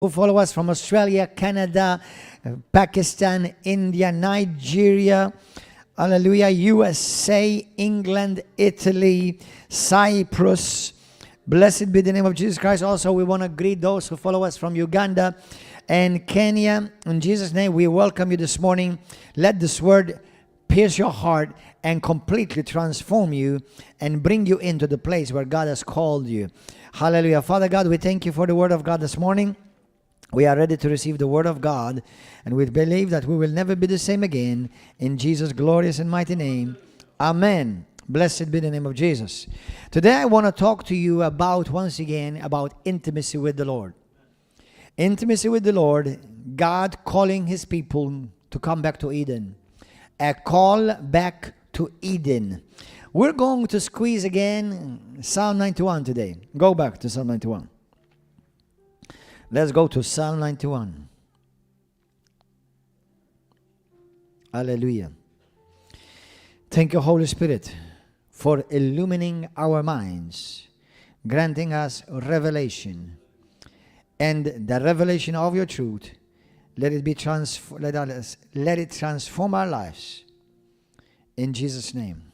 who follow us from Australia, Canada, Pakistan, India, Nigeria, hallelujah, USA, England, Italy, Cyprus. Blessed be the name of Jesus Christ. Also, we want to greet those who follow us from Uganda and Kenya. In Jesus' name, we welcome you this morning. Let this word pierce your heart and completely transform you and bring you into the place where God has called you. Hallelujah. Father God, we thank you for the word of God this morning. We are ready to receive the word of God, and we believe that we will never be the same again. In Jesus' glorious and mighty name, amen. Blessed be the name of Jesus. Today I want to talk to you about, once again, about intimacy with the Lord. Intimacy with the Lord, God calling his people to come back to Eden. A call back to Eden. We're going to squeeze again Psalm 91 today. Go back to Psalm 91. Let's go to Psalm 91. Hallelujah. Thank you, Holy Spirit, for illumining our minds, granting us revelation, and the revelation of your truth. Let it transform our lives. In Jesus' name.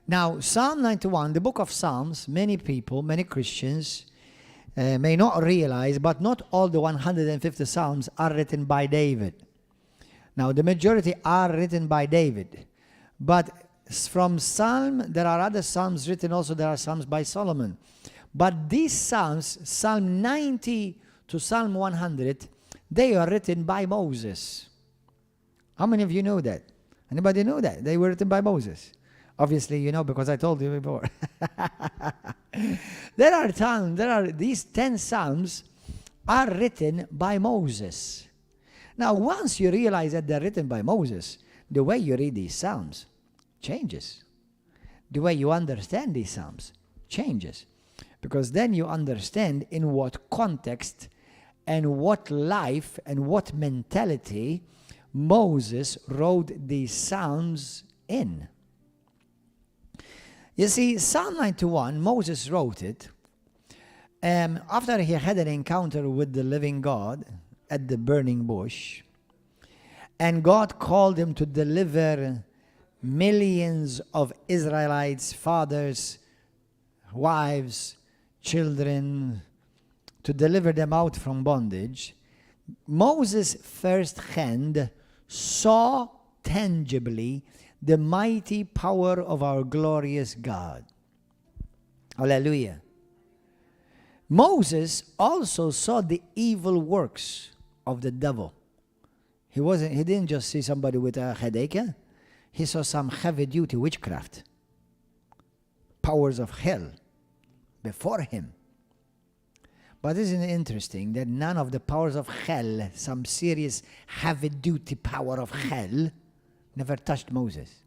Now, Psalm 91, the book of Psalms, many people, many Christians may not realize, but not all the 150 Psalms are written by David. Now, the majority are written by David. But from Psalm, there are other Psalms written also. There are Psalms by Solomon. But these Psalms, Psalm 90 to Psalm 100, they are written by Moses. How many of you know that? Anybody know that? They were written by Moses. Obviously, you know, because I told you before. These 10 Psalms are written by Moses. Now, once you realize that they're written by Moses, the way you read these Psalms changes. The way you understand these Psalms changes. Because then you understand in what context and what life and what mentality Moses wrote these Psalms in. You see, Psalm 91, Moses wrote it after he had an encounter with the living God at the burning bush. And God called him to deliver millions of Israelites, fathers, wives, children, to deliver them out from bondage. Moses firsthand saw tangibly the mighty power of our glorious God. Hallelujah. Moses also saw the evil works of the devil. He didn't just see somebody with a headache. He saw some heavy-duty witchcraft, powers of hell before him. But isn't it interesting that none of the powers of hell, some serious heavy-duty power of hell, never touched Moses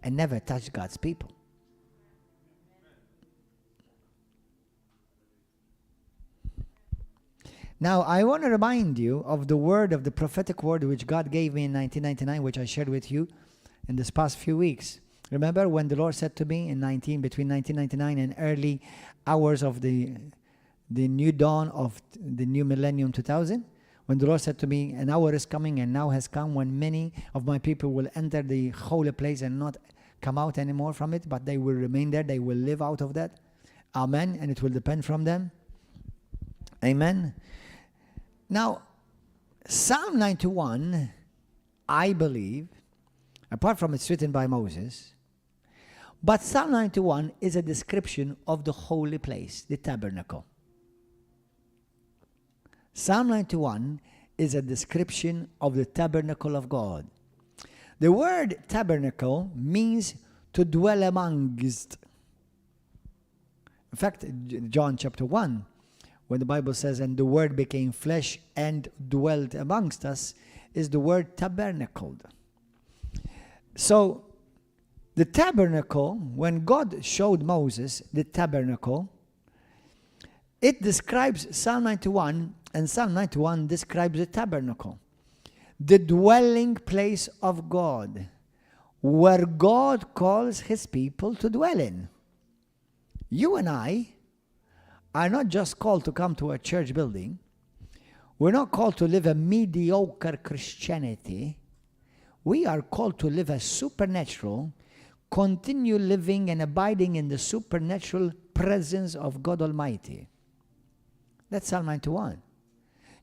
and never touched God's people? Now, I want to remind you of the word, of the prophetic word which God gave me in 1999, which I shared with you in this past few weeks. Remember when the Lord said to me between 1999 and early hours of the new dawn of the new millennium 2000, when the Lord said to me, an hour is coming and now has come when many of my people will enter the holy place and not come out anymore from it, but they will remain there. They will live out of that. Amen. And it will depend from them. Amen. Now, Psalm 91, I believe, apart from it's written by Moses, but Psalm 91 is a description of the holy place, the tabernacle. Psalm 91 is a description of the tabernacle of God. The word tabernacle means to dwell amongst. In fact, John chapter 1, when the Bible says, and the word became flesh and dwelt amongst us, is the word tabernacled. So, the tabernacle, when God showed Moses the tabernacle, it describes Psalm 91, and Psalm 91 describes the tabernacle, the dwelling place of God, where God calls his people to dwell in. You and I are not just called to come to a church building We're not called to live a mediocre Christianity. We are called to live a supernatural, continue living and abiding in the supernatural presence of God Almighty. That's Psalm 91.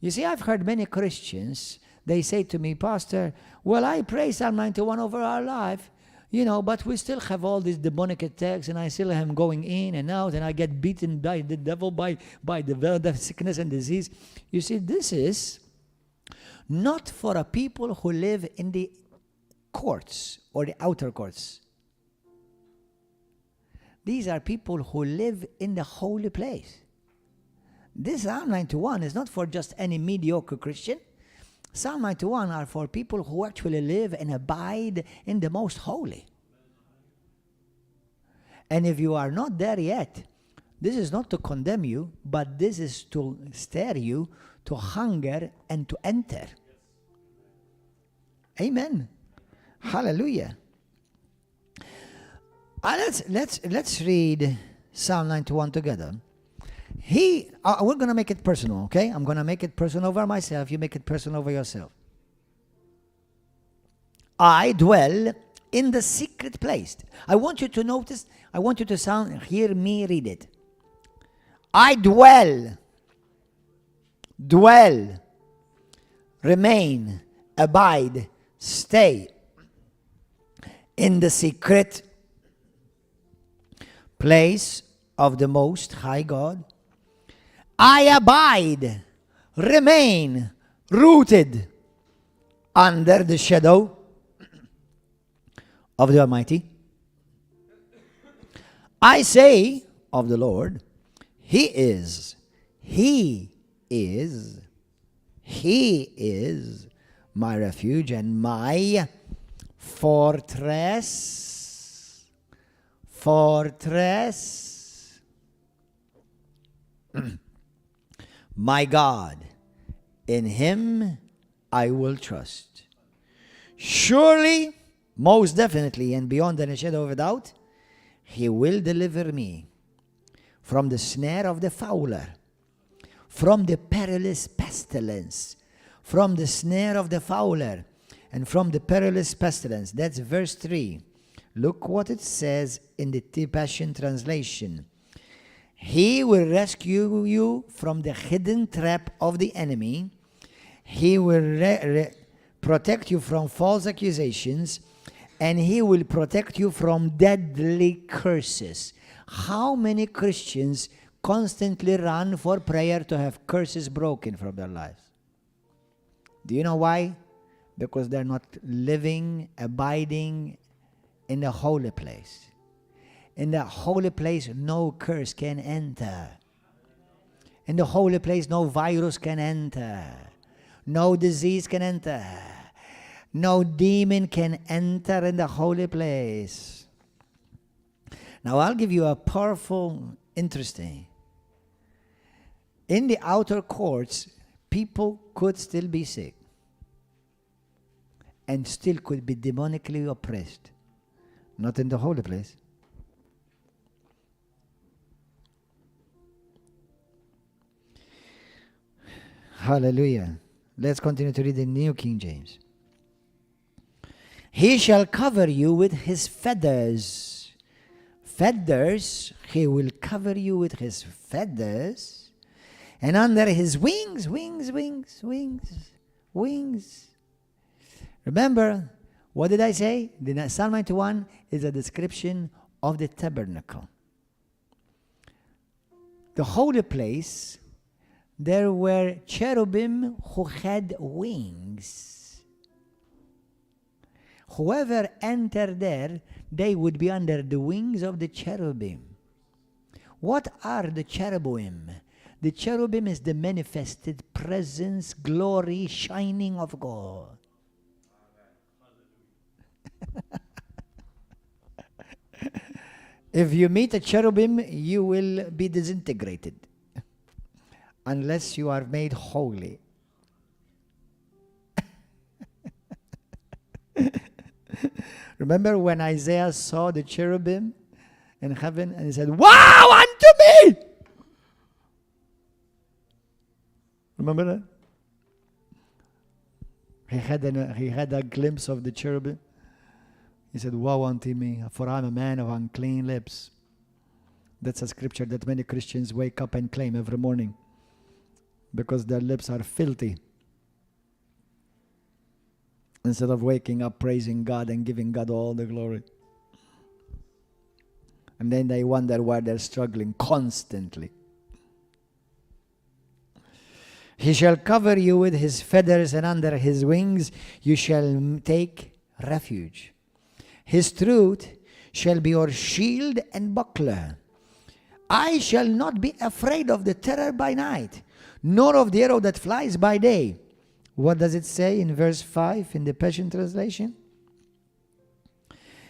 You see, I've heard many Christians, they say to me, Pastor, well, I pray Psalm 91 over our life, but we still have all these demonic attacks, and I still am going in and out, and I get beaten by the devil, by the sickness and disease. You see, this is not for a people who live in the courts or the outer courts. These are people who live in the holy place. This Psalm 91 is not for just any mediocre Christian. Psalm 91 are for people who actually live and abide in the most holy. And if you are not there yet, this is not to condemn you, but this is to stir you to hunger and to enter. Amen. Hallelujah. Let's read Psalm 91 together. We're going to make it personal, okay? I'm going to make it personal over myself. You make it personal over yourself. I dwell in the secret place. I want you to notice, I want you to hear me read it. I dwell, remain, abide, stay in the secret place of the Most High God. I abide, remain, rooted under the shadow of the Almighty. I say of the Lord, He is my refuge and my fortress. My God, in Him I will trust. Surely, most definitely, and beyond any shadow of a doubt, He will deliver me from the snare of the fowler, from the perilous pestilence, from the snare of the fowler, and from the perilous pestilence. That's verse 3. Look what it says in the Passion Translation. He will rescue you from the hidden trap of the enemy. He will protect you from false accusations, and He will protect you from deadly curses. How many Christians constantly run for prayer to have curses broken from their lives? Do you know why? Because they're not living, abiding in the holy place. In the holy place, no curse can enter. In the holy place, no virus can enter. No disease can enter. No demon can enter in the holy place. Now, I'll give you a powerful, interesting. In the outer courts, people could still be sick and still could be demonically oppressed. Not in the holy place. Hallelujah. Let's continue to read the New King James. He shall cover you with His feathers. Feathers, He will cover you with His feathers. And under His wings. Remember, what did I say? The Psalm 91 is a description of the tabernacle. The holy place, there were cherubim who had wings. Whoever entered there, they would be under the wings of the cherubim. What are the cherubim? The cherubim is the manifested presence, glory, shining of God. If you meet a cherubim, you will be disintegrated unless you are made holy. Remember when Isaiah saw the cherubim in heaven and he said, "Wow unto me!" Remember that? He had a glimpse of the cherubim. He said, woe unto me, for I'm a man of unclean lips. That's a scripture that many Christians wake up and claim every morning because their lips are filthy. Instead of waking up praising God and giving God all the glory. And then they wonder why they're struggling constantly. He shall cover you with his feathers, and under his wings you shall take refuge. His truth shall be your shield and buckler. I shall not be afraid of the terror by night, nor of the arrow that flies by day. What does it say in verse 5 in the Passion Translation?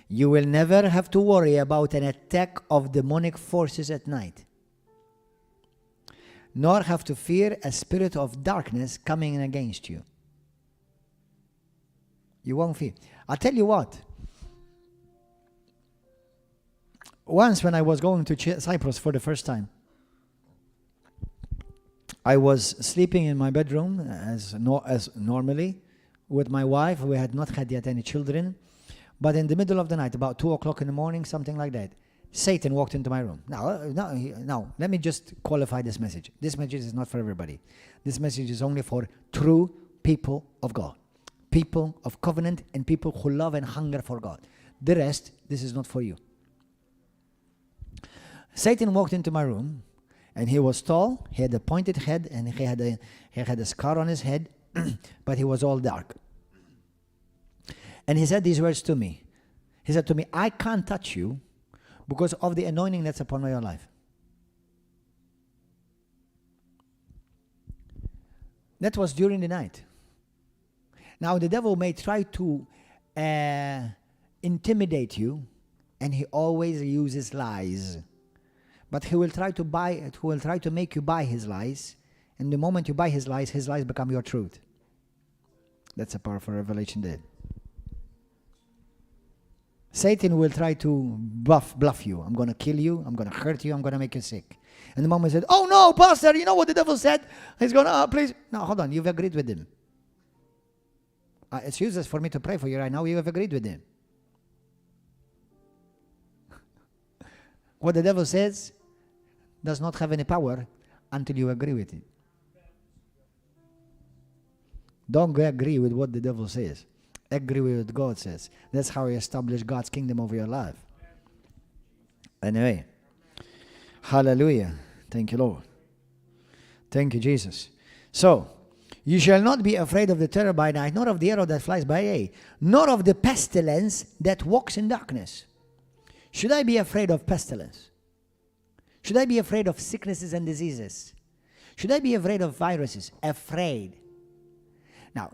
You will never have to worry about an attack of demonic forces at night, nor have to fear a spirit of darkness coming against you. You won't fear. I'll tell you what. Once when I was going to Cyprus for the first time, I was sleeping in my bedroom as normally with my wife. We had not had yet any children. But in the middle of the night, about 2 o'clock in the morning, something like that, Satan walked into my room. Now, let me just qualify this message. This message is not for everybody. This message is only for true people of God, people of covenant, and people who love and hunger for God. The rest, this is not for you. Satan walked into my room, and he was tall, he had a pointed head, and he had a scar on his head, but he was all dark. And he said these words to me. He said to me, I can't touch you because of the anointing that's upon your life. That was during the night. Now the devil may try to intimidate you, and he always uses lies. But he will try to make you buy his lies, and the moment you buy his lies become your truth. That's a powerful revelation there. Satan will try to bluff you. I'm going to kill you. I'm going to hurt you. I'm going to make you sick. And the moment he said, oh no, pastor, you know what the devil said? He's going to, please. No, hold on. You've agreed with him. It's useless for me to pray for you right now. You have agreed with him. What the devil says does not have any power until you agree with it. Don't agree with what the devil says. Agree with what God says. That's how you establish God's kingdom over your life. Anyway. Hallelujah. Thank you, Lord. Thank you, Jesus. So, you shall not be afraid of the terror by night, nor of the arrow that flies by day, nor of the pestilence that walks in darkness. Should I be afraid of pestilence? Should I be afraid of sicknesses and diseases? Should I be afraid of viruses? Afraid. Now,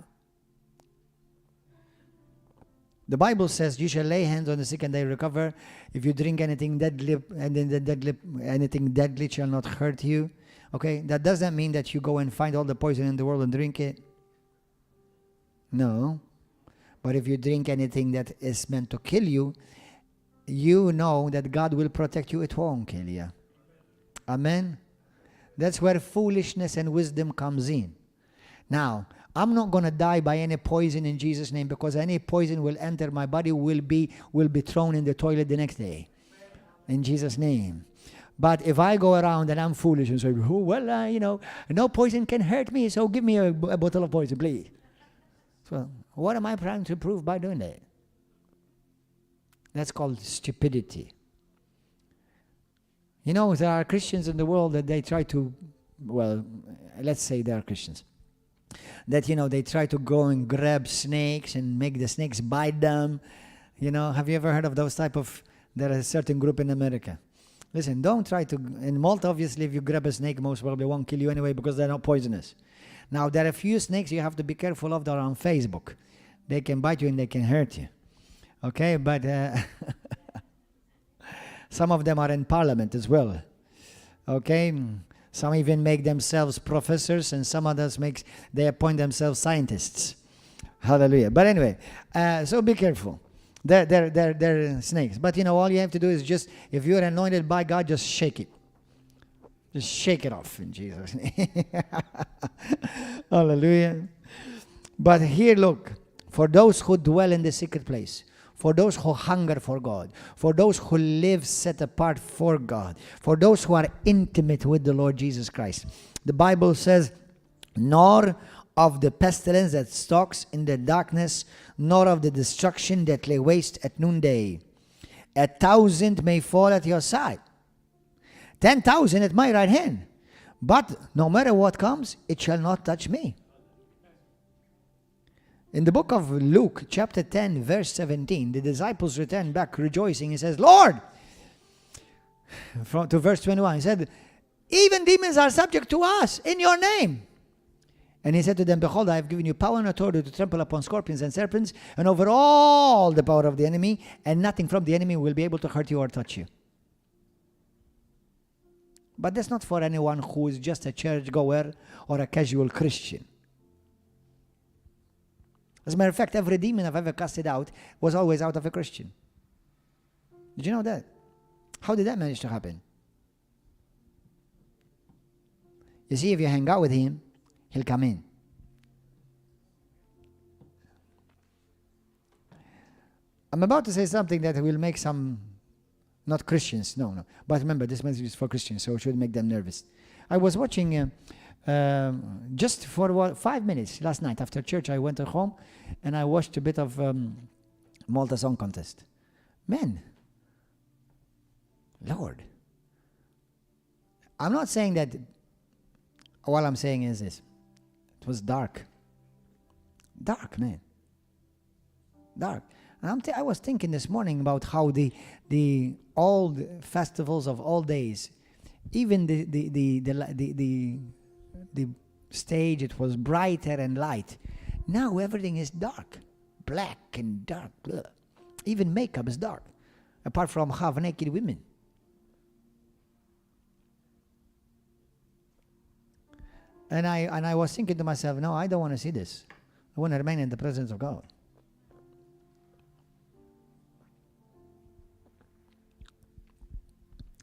the Bible says, you shall lay hands on the sick and they recover. If you drink anything deadly, and then anything deadly shall not hurt you. Okay, that doesn't mean that you go and find all the poison in the world and drink it. No. But if you drink anything that is meant to kill you, you know that God will protect you. It won't kill you. Amen? That's where foolishness and wisdom comes in. Now, I'm not going to die by any poison in Jesus' name, because any poison will enter my body, will be thrown in the toilet the next day. In Jesus' name. But if I go around and I'm foolish and say, oh, well, no poison can hurt me, so give me a bottle of poison, please. So what am I trying to prove by doing that? That's called stupidity. There are Christians in the world that they try to, let's say they are Christians, that, they try to go and grab snakes and make the snakes bite them. Have you ever heard of those type of, there is a certain group in America. Listen, don't try to, in Malta, obviously, if you grab a snake, most probably won't kill you anyway because they're not poisonous. Now, there are a few snakes you have to be careful of that are on Facebook. They can bite you and they can hurt you. Okay, but some of them are in parliament as well. Okay, some even make themselves professors, and some others they appoint themselves scientists. Hallelujah. But anyway, so be careful. They're snakes. But all you have to do is just, if you're anointed by God, just shake it. Just shake it off in Jesus' name. Hallelujah. But here, look, for those who dwell in the secret place, for those who hunger for God, for those who live set apart for God, for those who are intimate with the Lord Jesus Christ. The Bible says, nor of the pestilence that stalks in the darkness, nor of the destruction that lay waste at noonday. 1,000 may fall at your side, 10,000 at my right hand, but no matter what comes, it shall not touch me. In the book of Luke, chapter 10, verse 17, the disciples returned back rejoicing. He says, Lord, to verse 21, he said, even demons are subject to us in your name. And he said to them, behold, I have given you power and authority to trample upon scorpions and serpents and over all the power of the enemy, and nothing from the enemy will be able to hurt you or touch you. But that's not for anyone who is just a churchgoer or a casual Christian. As a matter of fact, every demon I've ever casted out was always out of a Christian. Did you know that? How did that manage to happen? You see, if you hang out with him, he'll come in. I'm about to say something that will make some, not Christians, no. But remember, this message is for Christians, so it should make them nervous. I was watching just for 5 minutes last night after church. I went home and I watched a bit of Malta Song Contest. Man, Lord, I'm not saying that. All I'm saying is this: it was dark, man, dark. And I was thinking this morning about how the old festivals of all days, even the stage, it was brighter and light. Now everything is dark, black and dark. Blah. Even makeup is dark, apart from half-naked women. And I was thinking to myself, no, I don't want to see this. I want to remain in the presence of God.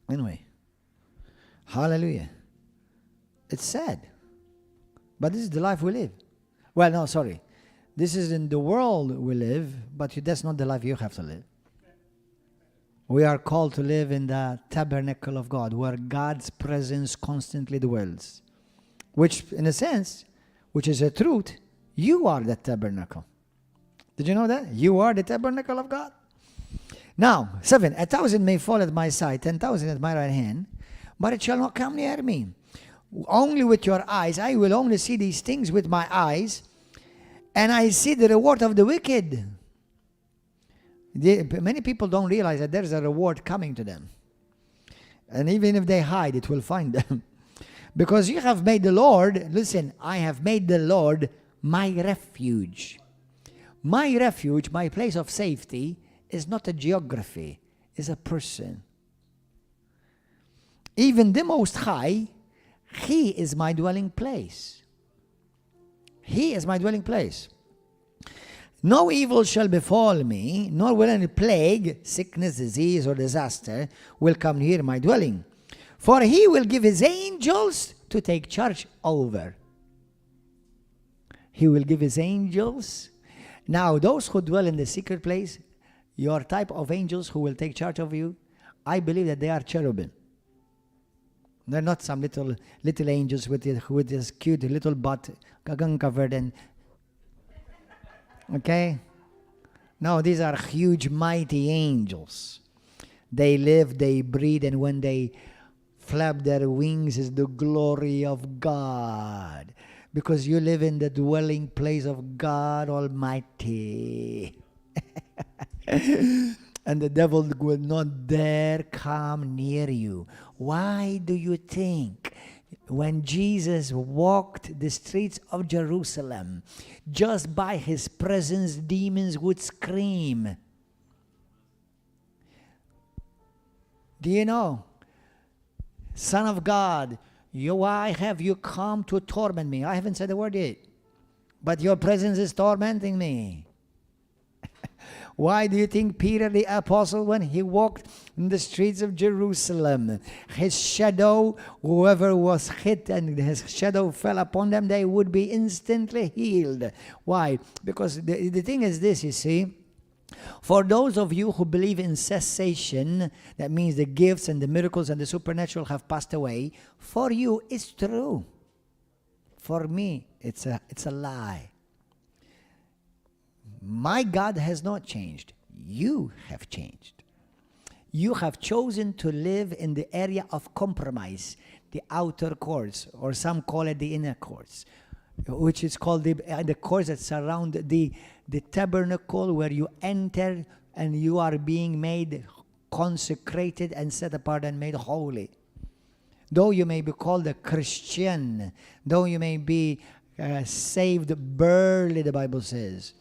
Anyway, hallelujah. It's sad, but this is the life we live. Well, no, sorry. This is in the world we live, but that's not the life you have to live. We are called to live in the tabernacle of God, where God's presence constantly dwells. Which, in a sense, which is a truth, you are the tabernacle. Did you know that? You are the tabernacle of God. Now, 7, 1,000 may fall at my side, 10,000 at my right hand, but it shall not come near me. Only with your eyes, I will only see these things with my eyes, and I see the reward of the wicked. Many people don't realize that there's a reward coming to them. And even if they hide, it will find them. Because you have made the Lord, listen, I have made the Lord my refuge. My refuge, my place of safety, is not a geography, is a person. Even the Most High, He is my dwelling place. He is my dwelling place. No evil shall befall me, nor will any plague, sickness, disease, or disaster will come near my dwelling. For He will give His angels to take charge over. He will give His angels. Now, those who dwell in the secret place, your type of angels who will take charge of you, I believe that they are cherubim. They're not some little angels with this cute little butt covered and... Okay? No, these are huge, mighty angels. They live, they breathe, and when they flap their wings is the glory of God. Because you live in the dwelling place of God Almighty. And the devil will not dare come near you. Why do you think when Jesus walked the streets of Jerusalem, just by His presence, demons would scream? Do you know? Son of God, why have you come to torment me? I haven't said a word yet, but your presence is tormenting me. Why do you think Peter the apostle, when he walked in the streets of Jerusalem, his shadow, whoever was hit and his shadow fell upon them, they would be instantly healed? Why? Because the thing is this, you see. For those of you who believe in cessation, that means the gifts and the miracles and the supernatural have passed away. For you, it's true. For me, it's a lie. My God has not changed. You have changed. You have chosen to live in the area of compromise, the outer courts, or some call it the inner courts, which is called the courts that surround the tabernacle, where you enter and you are being made consecrated and set apart and made holy. Though you may be called a Christian, though you may be saved barely, the Bible says,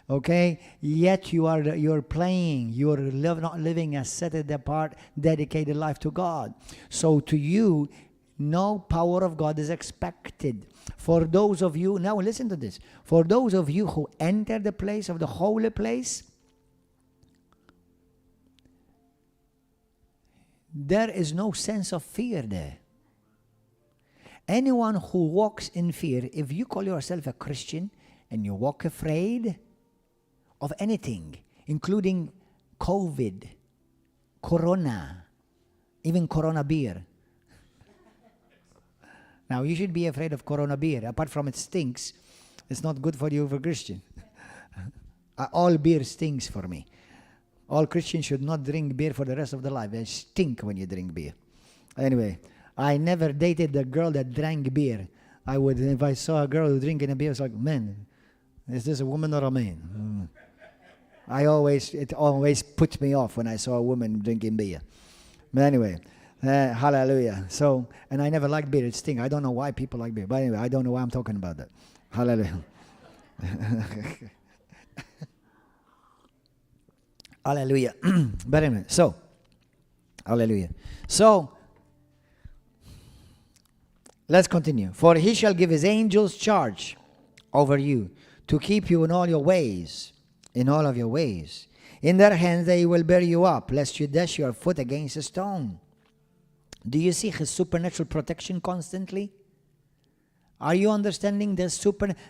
okay, yet you're playing, not living a set apart, dedicated life to God. So to you, no power of God is expected. For those of you, now listen to this, for those of you who enter the place of the holy place, there is no sense of fear there. Anyone who walks in fear, if you call yourself a Christian and you walk afraid of anything, including COVID, Corona, even Corona beer. Now, you should be afraid of Corona beer. Apart from it stinks, it's not good for you for Christian. All beer stinks for me. All Christians should not drink beer for the rest of their life. They stink when you drink beer. Anyway, I never dated a girl that drank beer. If I saw a girl drinking a beer, I was like, man, is this a woman or a man? It always put me off when I saw a woman drinking beer. But anyway, hallelujah. So, and I never liked beer. It stinks. I don't know why people like beer. But anyway, I don't know why I'm talking about that. Hallelujah. Hallelujah. But anyway, so, hallelujah. So, let's continue. For he shall give his angels charge over you to keep you in all your ways, in all of your ways. In their hands they will bear you up, lest you dash your foot against a stone. Do you see his supernatural protection constantly? Are you understanding this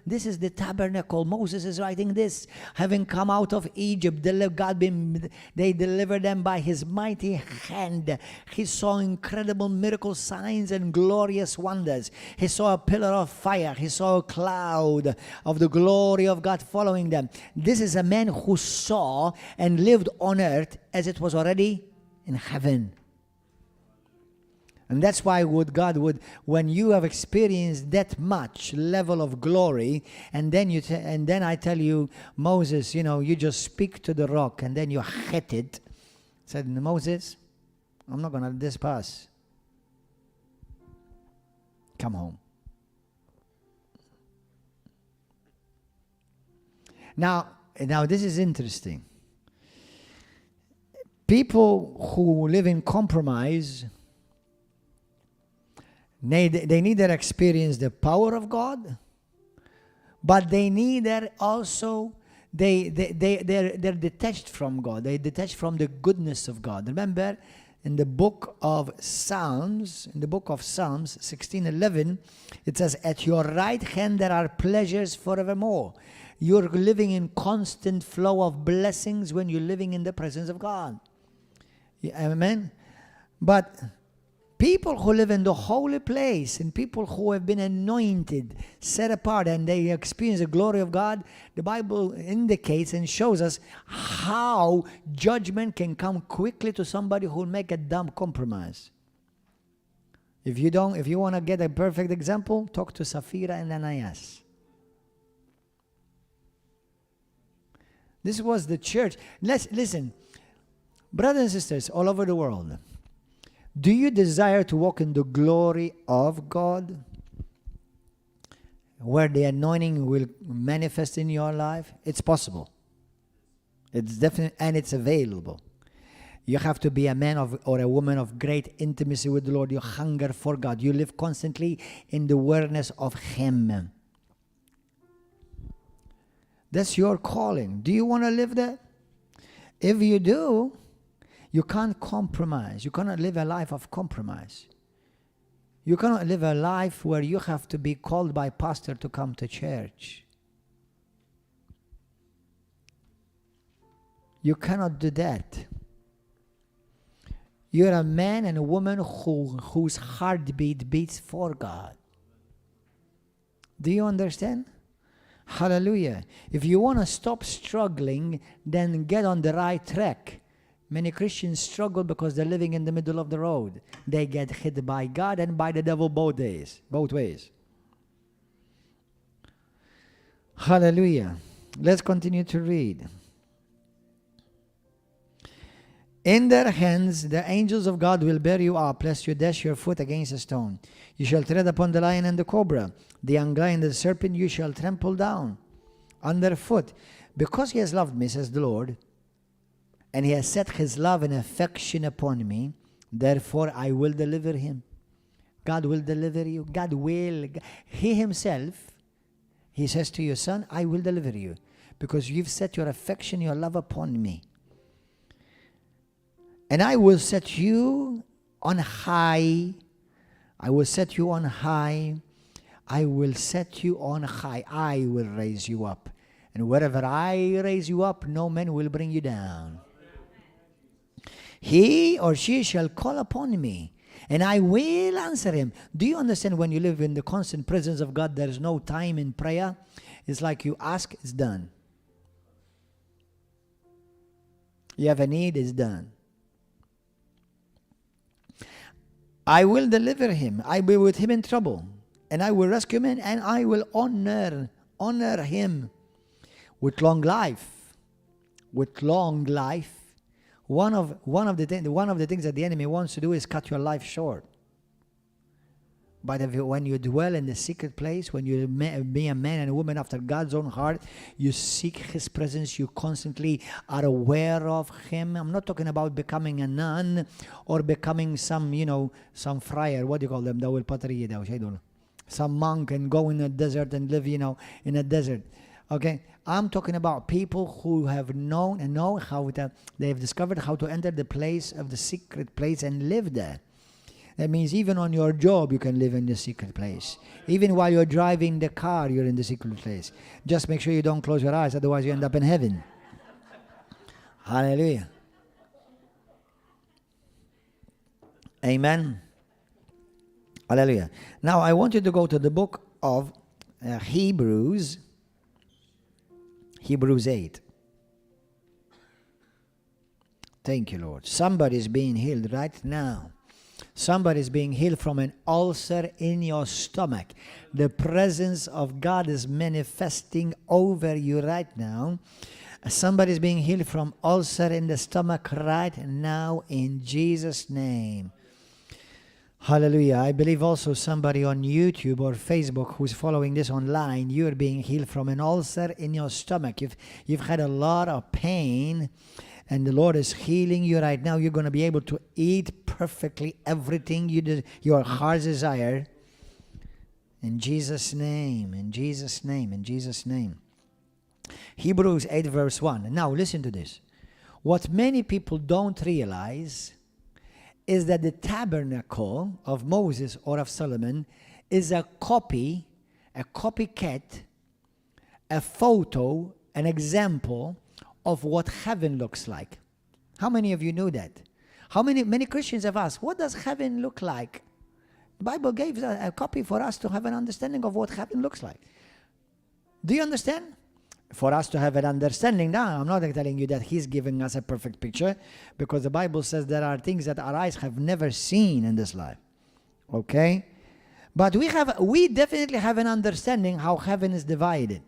is the tabernacle. Moses is writing this. Having come out of Egypt, they delivered them by his mighty hand. He saw incredible miracle signs and glorious wonders. He saw a pillar of fire. He saw a cloud of the glory of God following them. This is a man who saw and lived on earth as it was already in heaven. And that's why when you have experienced that much level of glory, and then I tell you, Moses, you just speak to the rock, and then you hit it. Said, Moses, I'm not going to let this pass. Come home. Now this is interesting. People who live in compromise, they neither experience the power of God, but they neither also, they're detached from God. They're detached from the goodness of God. Remember, in the book of Psalms 16:11, it says, at your right hand there are pleasures forevermore. You're living in constant flow of blessings when you're living in the presence of God. Amen? But people who live in the holy place and people who have been anointed, set apart, and they experience the glory of God, the Bible indicates and shows us how judgment can come quickly to somebody who will make a dumb compromise. If you want to get a perfect example, talk to Sapphira and Ananias. This was the church. Listen, brothers and sisters all over the world, do you desire to walk in the glory of God, where the anointing will manifest in your life? It's possible. It's definite, and it's available. You have to be a man or a woman of great intimacy with the Lord. You hunger for God. You live constantly in the awareness of Him. That's your calling. Do you want to live that? If you do, you can't compromise. You cannot live a life of compromise. You cannot live a life where you have to be called by pastor to come to church. You cannot do that. You're a man and a woman whose heartbeat beats for God. Do you understand? Hallelujah. If you want to stop struggling, then get on the right track. Many Christians struggle because they're living in the middle of the road. They get hit by God and by the devil both ways. Hallelujah. Let's continue to read. In their hands the angels of God will bear you up, lest you dash your foot against a stone. You shall tread upon the lion and the cobra, the young lion and the serpent you shall trample down underfoot. Because he has loved me, says the Lord, and he has set his love and affection upon me, therefore I will deliver him. God will deliver you. God will. He himself, he says to you, son, I will deliver you, because you've set your affection, your love upon me. And I will set you on high. I will set you on high. I will set you on high. I will raise you up. And wherever I raise you up, no man will bring you down. He or she shall call upon me, and I will answer him. Do you understand, when you live in the constant presence of God, there is no time in prayer? It's like you ask, it's done. You have a need, it's done. I will deliver him. I will be with him in trouble, and I will rescue him, and I will honor him with long life. With long life. One of the things that the enemy wants to do is cut your life short. But when you dwell in the secret place, when you be a man and a woman after God's own heart, you seek his presence, you constantly are aware of him. I'm not talking about becoming a nun or becoming some friar, what do you call them? Some monk and go in a desert and live, in a desert. Okay? I'm talking about people who have known and know they have discovered how to enter the place of the secret place and live there. That means even on your job, you can live in the secret place. Even while you're driving the car, you're in the secret place. Just make sure you don't close your eyes, otherwise you end up in heaven. Hallelujah. Amen. Hallelujah. Now I want you to go to the book of Hebrews 8. Thank you, Lord. Somebody's being healed right now. Somebody's being healed from an ulcer in your stomach. The presence of God is manifesting over you right now. Somebody's being healed from ulcer in the stomach right now in Jesus' name. Hallelujah. I believe also somebody on YouTube or Facebook who's following this online, you're being healed from an ulcer in your stomach. You've had a lot of pain, and the Lord is healing you right now. You're going to be able to eat perfectly everything your heart's desire. In Jesus' name, in Jesus' name, in Jesus' name. Hebrews 8 verse 1. Now listen to this. What many people don't realize is that the tabernacle of Moses or of Solomon is a copycat, a photo, an example of what heaven looks like. How many of you knew that? Many Christians have asked, what does heaven look like? The Bible gave a copy for us to have an understanding of what heaven looks like. Do you understand? For us to have an understanding now, I'm not telling you that he's giving us a perfect picture, because the Bible says there are things that our eyes have never seen in this life. Okay? But we definitely have an understanding how heaven is divided.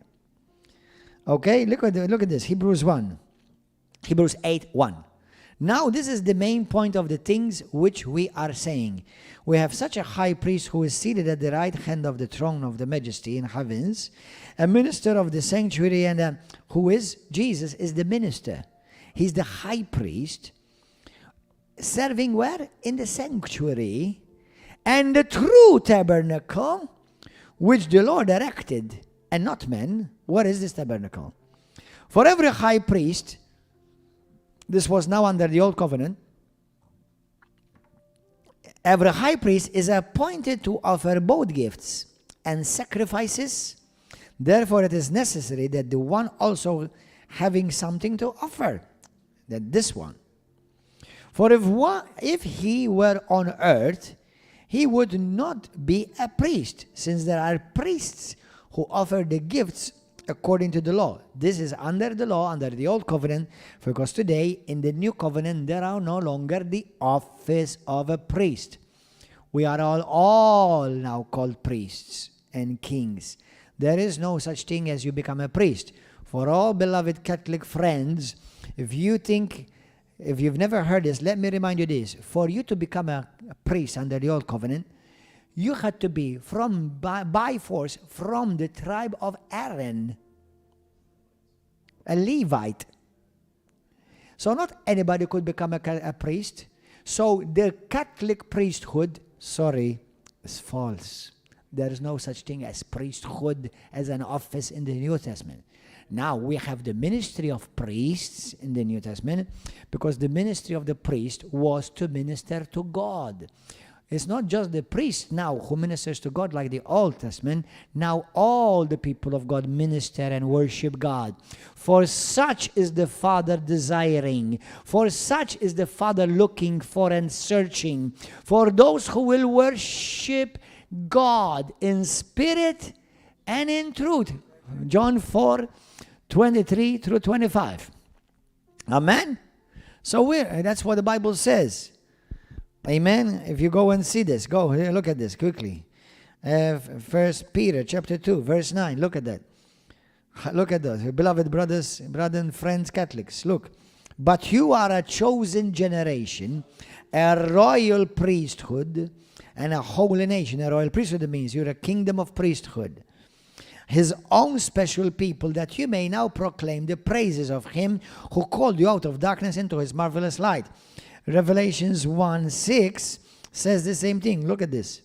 Okay? Look at this. Hebrews 8:1. Now this is the main point of the things which we are saying. We have such a high priest who is seated at the right hand of the throne of the majesty in heavens, a minister of the sanctuary, and who is Jesus is the minister. He's the high priest, serving where? In the sanctuary, and the true tabernacle, which the Lord erected, and not men. What is this tabernacle? For every high priest this was now under the old covenant, every high priest is appointed to offer both gifts and sacrifices. Therefore, it is necessary that the one also having something to offer, that this one. For if he were on earth, he would not be a priest, since there are priests who offer the gifts according to the law. This is under the law, under the old covenant, because today in the new covenant there are no longer the office of a priest. We are all now called priests and kings. There is no such thing as you become a priest. For all beloved Catholic friends, if you've never heard this, let me remind you this. For you to become a priest under the old covenant, you had to be by force from the tribe of Aaron, a Levite. So not anybody could become a priest. So the Catholic priesthood, is false. There is no such thing as priesthood as an office in the New Testament. Now we have the ministry of priests in the New Testament, because the ministry of the priest was to minister to God. It's not just the priest now who ministers to God like the Old Testament. Now all the people of God minister and worship God. For such is the Father desiring. For such is the Father looking for and searching. For those who will worship God in spirit and in truth. John 4:23 through 25. Amen? So that's what the Bible says. Amen? If you go and see this, go look at this quickly. 1 Peter chapter 2, verse 9. Look at that. Look at that. Beloved brothers and friends, Catholics, look. But you are a chosen generation, a royal priesthood, and a holy nation. A royal priesthood means you're a kingdom of priesthood. His own special people, that you may now proclaim the praises of him who called you out of darkness into his marvelous light. Revelations 1:6 says the same thing. Look at this.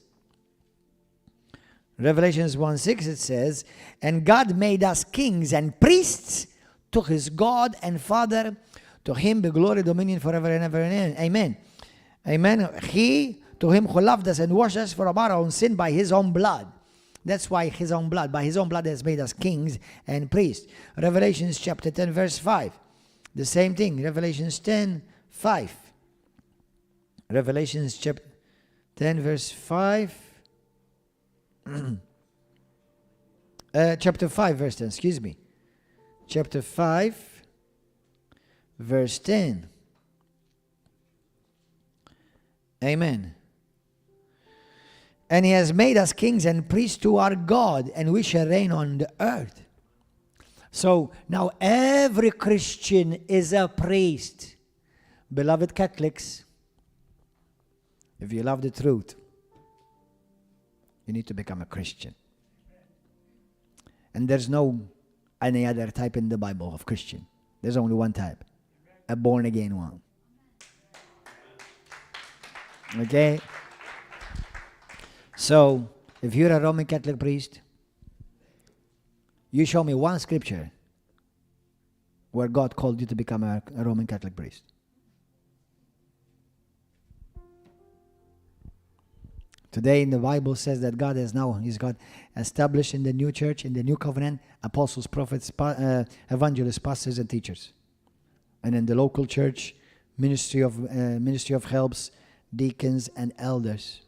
Revelations 1:6 it says, and God made us kings and priests to his God and Father. To him be glory, dominion forever and ever. Amen. Amen. To him who loved us and washed us from our own sin by his own blood. That's why his own blood. By his own blood has made us kings and priests. Revelations chapter 10 verse 5. The same thing. Revelations 10:5. Revelations chapter 10 verse 5. Chapter 5 verse 10. Excuse me. Chapter 5 verse 10. Amen. And he has made us kings and priests to our God, and we shall reign on the earth. So now every Christian is a priest. Beloved Catholics, if you love the truth, you need to become a Christian. And there's no any other type in the Bible of Christian. There's only one type, a born again one. Okay? So, if you're a Roman Catholic priest, you show me one scripture where God called you to become a Roman Catholic priest. Today in the Bible says that He's got established in the new church, in the new covenant, apostles, prophets, evangelists, pastors and teachers. And in the local church, ministry of helps, deacons and elders.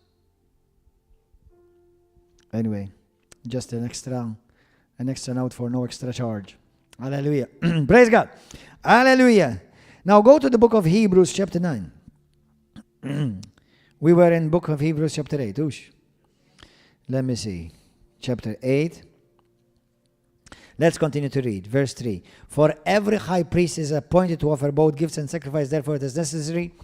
Anyway, just an extra note for no extra charge. Hallelujah. Praise God. Hallelujah. Now go to the book of Hebrews chapter 9. We were in book of Hebrews chapter 8. Oosh. Let me see. Chapter 8. Let's continue to read. Verse 3. For every high priest is appointed to offer both gifts and sacrifice. Therefore it is necessary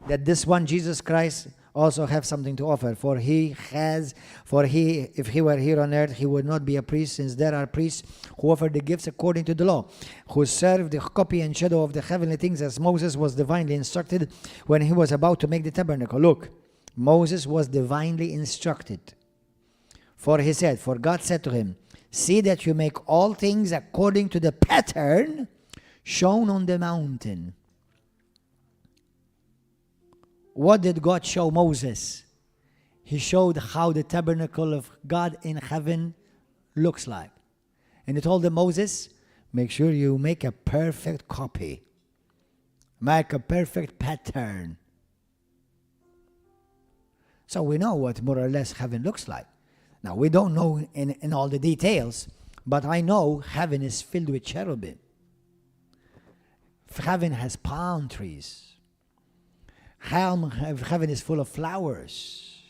that this one, Jesus Christ, also have something to offer. For if he were here on earth, he would not be a priest, since there are priests who offer the gifts according to the law, who serve the copy and shadow of the heavenly things, as Moses was divinely instructed when he was about to make the tabernacle. Look, Moses was divinely instructed. For he said, for God said to him, see that you make all things according to the pattern shown on the mountain. What did God show Moses? He showed how the tabernacle of God in heaven looks like. And he told them, Moses, make sure you make a perfect copy. Make a perfect pattern. So we know what more or less heaven looks like. Now, we don't know in all the details, but I know heaven is filled with cherubim. Heaven has palm trees. Heaven is full of flowers.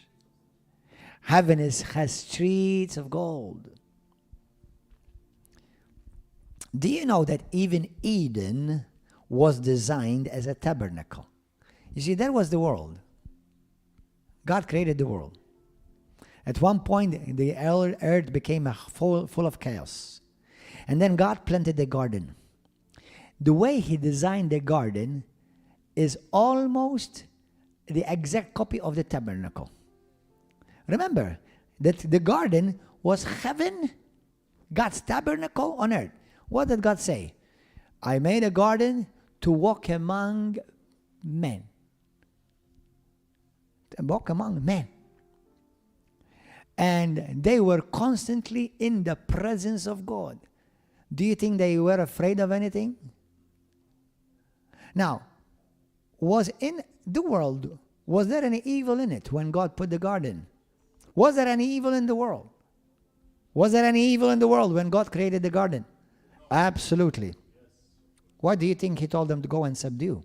Heaven has streets of gold. Do you know that even Eden was designed as a tabernacle? You see, that was the world. God created the world. At one point, the earth became full of chaos. And then God planted the garden. The way he designed the garden is almost the exact copy of the tabernacle. Remember that the garden was heaven, God's tabernacle on earth. What did God say? I made a garden to walk among men. To walk among men. And they were constantly in the presence of God. Do you think they were afraid of anything? Now, was in the world, was there any evil in it when God put the garden? Was there any evil in the world? Was there any evil in the world when God created the garden? Absolutely. Why do you think he told them to go and subdue?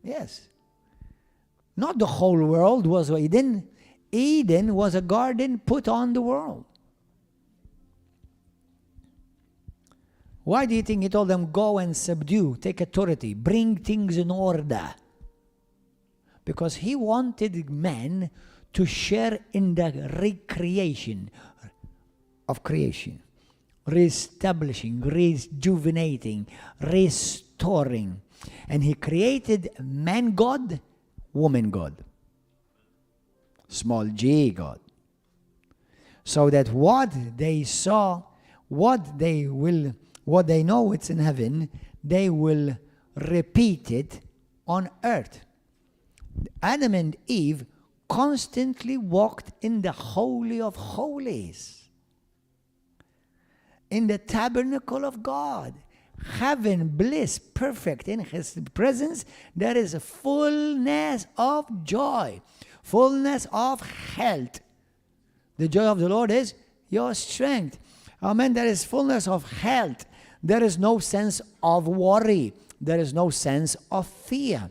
Yes. Not the whole world was Eden. Eden was a garden put on the world. Why do you think he told them, go and subdue, take authority, bring things in order? Because he wanted men to share in the recreation of creation, reestablishing, rejuvenating, restoring. And he created man God, woman God, small g God. So that what they saw, what they know it's in heaven, they will repeat it on earth. Adam and Eve constantly walked in the Holy of Holies, in the tabernacle of God. Heaven, bliss, perfect in his presence. There is a fullness of joy, fullness of health. The joy of the Lord is your strength. Amen. There is fullness of health. There is no sense of worry. There is no sense of fear.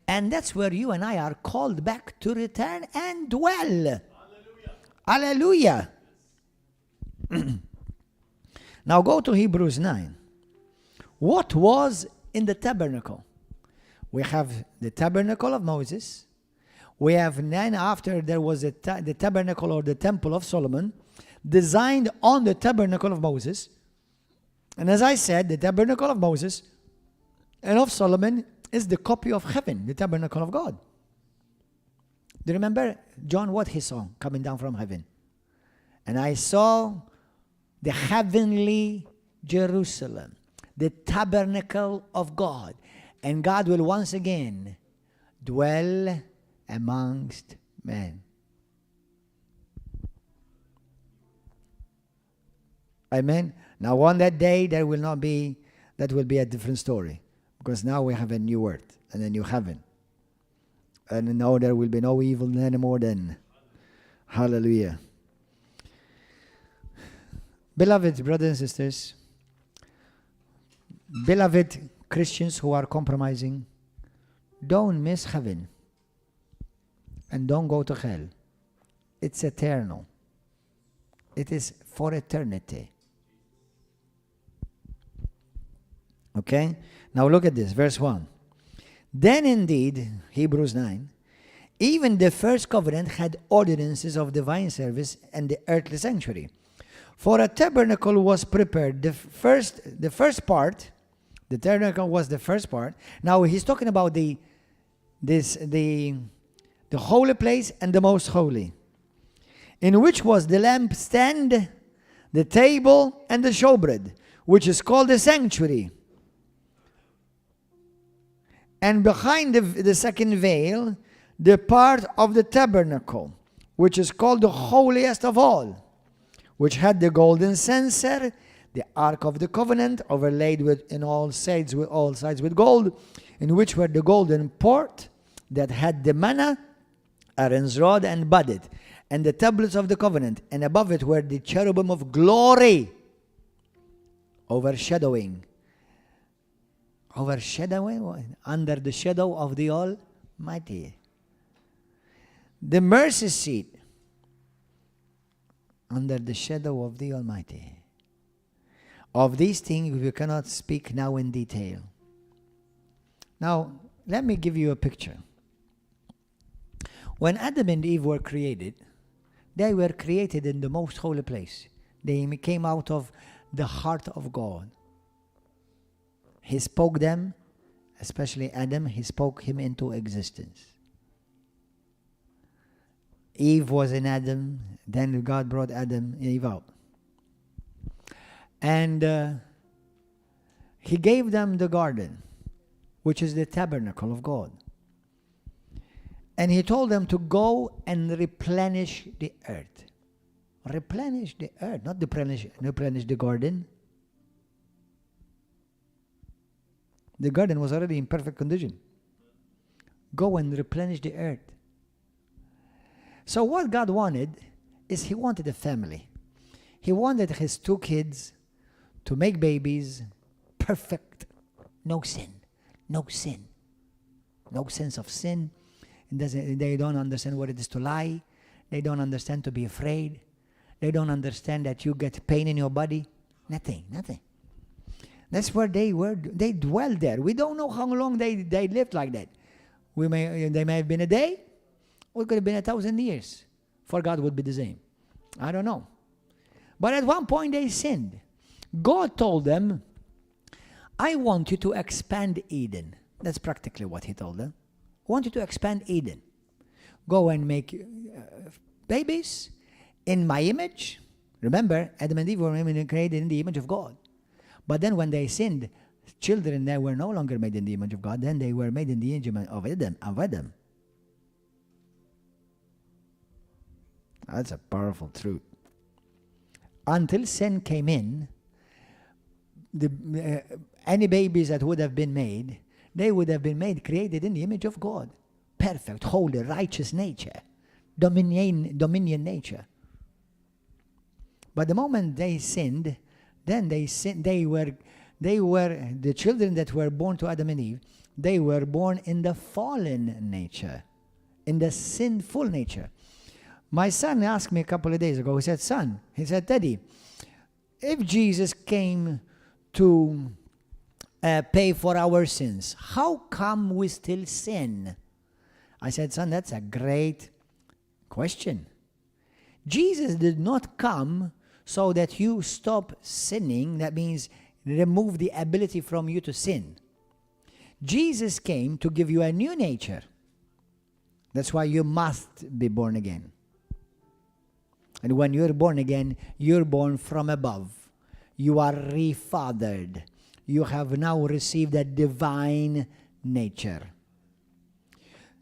And that's where you and I are called back to return and dwell. Hallelujah. Hallelujah. Now go to Hebrews 9. What was in the tabernacle? We have the tabernacle of Moses. We have then after there was the tabernacle or the temple of Solomon, designed on the tabernacle of Moses. And as I said, the tabernacle of Moses and of Solomon is the copy of heaven, the tabernacle of God. Do you remember John what he saw coming down from heaven? And I saw the heavenly Jerusalem, the tabernacle of God. And God will once again dwell amongst men. Amen. Now on that day that will be a different story. Because now we have a new earth and a new heaven. And now there will be no evil anymore then. Hallelujah. Beloved brothers and sisters, beloved Christians who are compromising, don't miss heaven. And don't go to hell. It's eternal. It is for eternity. Okay? Now look at this, verse 1. Then indeed, Hebrews 9, even the first covenant had ordinances of divine service and the earthly sanctuary. For a tabernacle was prepared. The first part, the tabernacle was the first part. Now he's talking about the holy place and the most holy, in which was the lampstand, the table, and the showbread, which is called the sanctuary. And behind the second veil, the part of the tabernacle, which is called the holiest of all, which had the golden censer, the ark of the covenant, overlaid in all sides with gold, in which were the golden port that had the manna, Aaron's rod, and budded, and the tablets of the covenant, and above it were the cherubim of glory, overshadowing, under the shadow of the Almighty. The mercy seat, under the shadow of the Almighty. Of these things we cannot speak now in detail. Now, let me give you a picture. When Adam and Eve were created, they were created in the most holy place. They came out of the heart of God. He spoke them, especially Adam, he spoke him into existence. Eve was in Adam, then God brought Adam and Eve out. And he gave them the garden, which is the tabernacle of God. And he told them to go and replenish the earth. Replenish the earth, not replenish the garden. The garden was already in perfect condition. Go and replenish the earth. So what God wanted is he wanted a family. He wanted his 2 kids to make babies perfect. No sin. No sin. No sense of sin. They don't understand what it is to lie. They don't understand to be afraid. They don't understand that you get pain in your body. Nothing. That's where they were. They dwelled there. We don't know how long they lived like that. They may have been a day, or it could have been 1,000 years. For God would be the same. I don't know. But at one point they sinned. God told them, I want you to expand Eden. That's practically what he told them. I want you to expand Eden. Go and make babies in my image. Remember, Adam and Eve were created in the image of God. But then when they sinned, children they were no longer made in the image of God. Then they were made in the image of Adam. That's a powerful truth. Until sin came in, any babies that would have been made, they would have been created in the image of God. Perfect, holy, righteous nature. Dominion nature. But the moment they sinned, then they were the children that were born to Adam and Eve, they were born in the fallen nature, in the sinful nature. My son asked me a couple of days ago, he said, Daddy, if Jesus came to pay for our sins, how come we still sin? I said, son, that's a great question. Jesus did not come so that you stop sinning. That means remove the ability from you to sin. Jesus came to give you a new nature. That's why you must be born again. And when you're born again, you're born from above. You are refathered. You have now received a divine nature.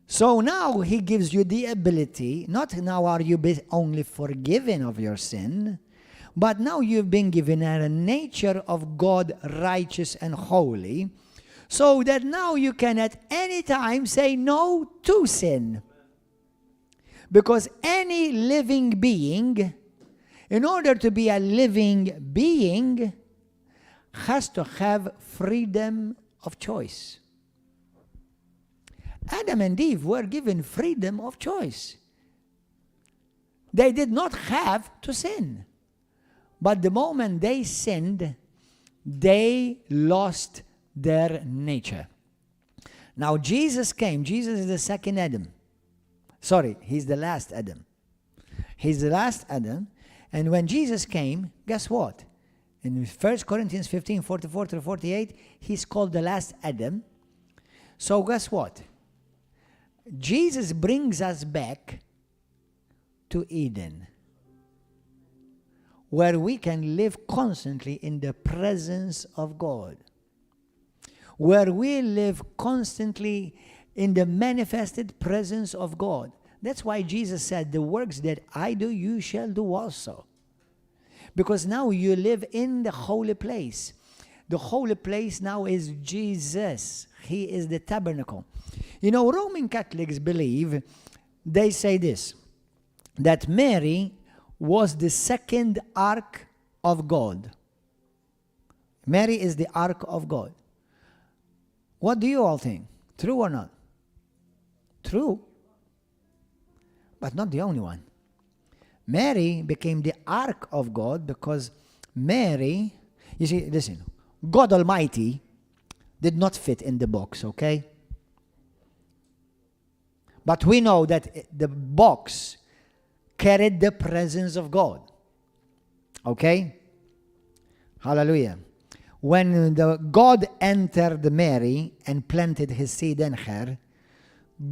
So now he gives you the ability, not now are you only forgiven of your sin, but now you've been given a nature of God, righteous and holy, so that now you can at any time say no to sin. Because any living being, in order to be a living being, has to have freedom of choice. Adam and Eve were given freedom of choice. They did not have to sin. But the moment they sinned, they lost their nature. Now Jesus came. Jesus is the second Adam. Sorry, he's the last Adam. He's the last Adam. And when Jesus came, guess what? In 1 Corinthians 15, 44 to 48, he's called the last Adam. So guess what? Jesus brings us back to Eden, where we can live constantly in the presence of God. where we live constantly in the manifested presence of God. That's why Jesus said, the works that I do, you shall do also. Because now you live in the holy place. The holy place now is Jesus. He is the tabernacle. You know, Roman Catholics believe, they say this, that Mary was the second ark of God. Mary is the ark of God. What do you all think? True or not? True. But not the only one. Mary became the ark of God because Mary, you see, listen, God Almighty did not fit in the box, okay? But we know that the box carried the presence of God. Okay? Hallelujah. When God entered Mary and planted his seed in her,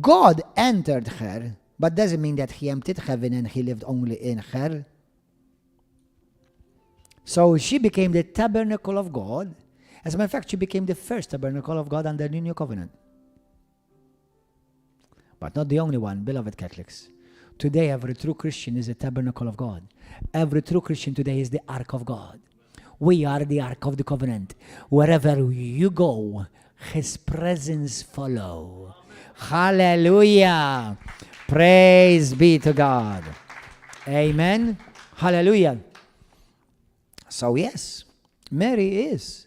God entered her, but doesn't mean that he emptied heaven and he lived only in her. So she became the tabernacle of God. As a matter of fact, she became the first tabernacle of God under the New Covenant. But not the only one, beloved Catholics. Today, every true Christian is a tabernacle of God. Every true Christian today is the ark of God. We are the ark of the covenant. Wherever you go, his presence follow. Hallelujah. Praise be to God. Amen. Hallelujah. So yes, Mary is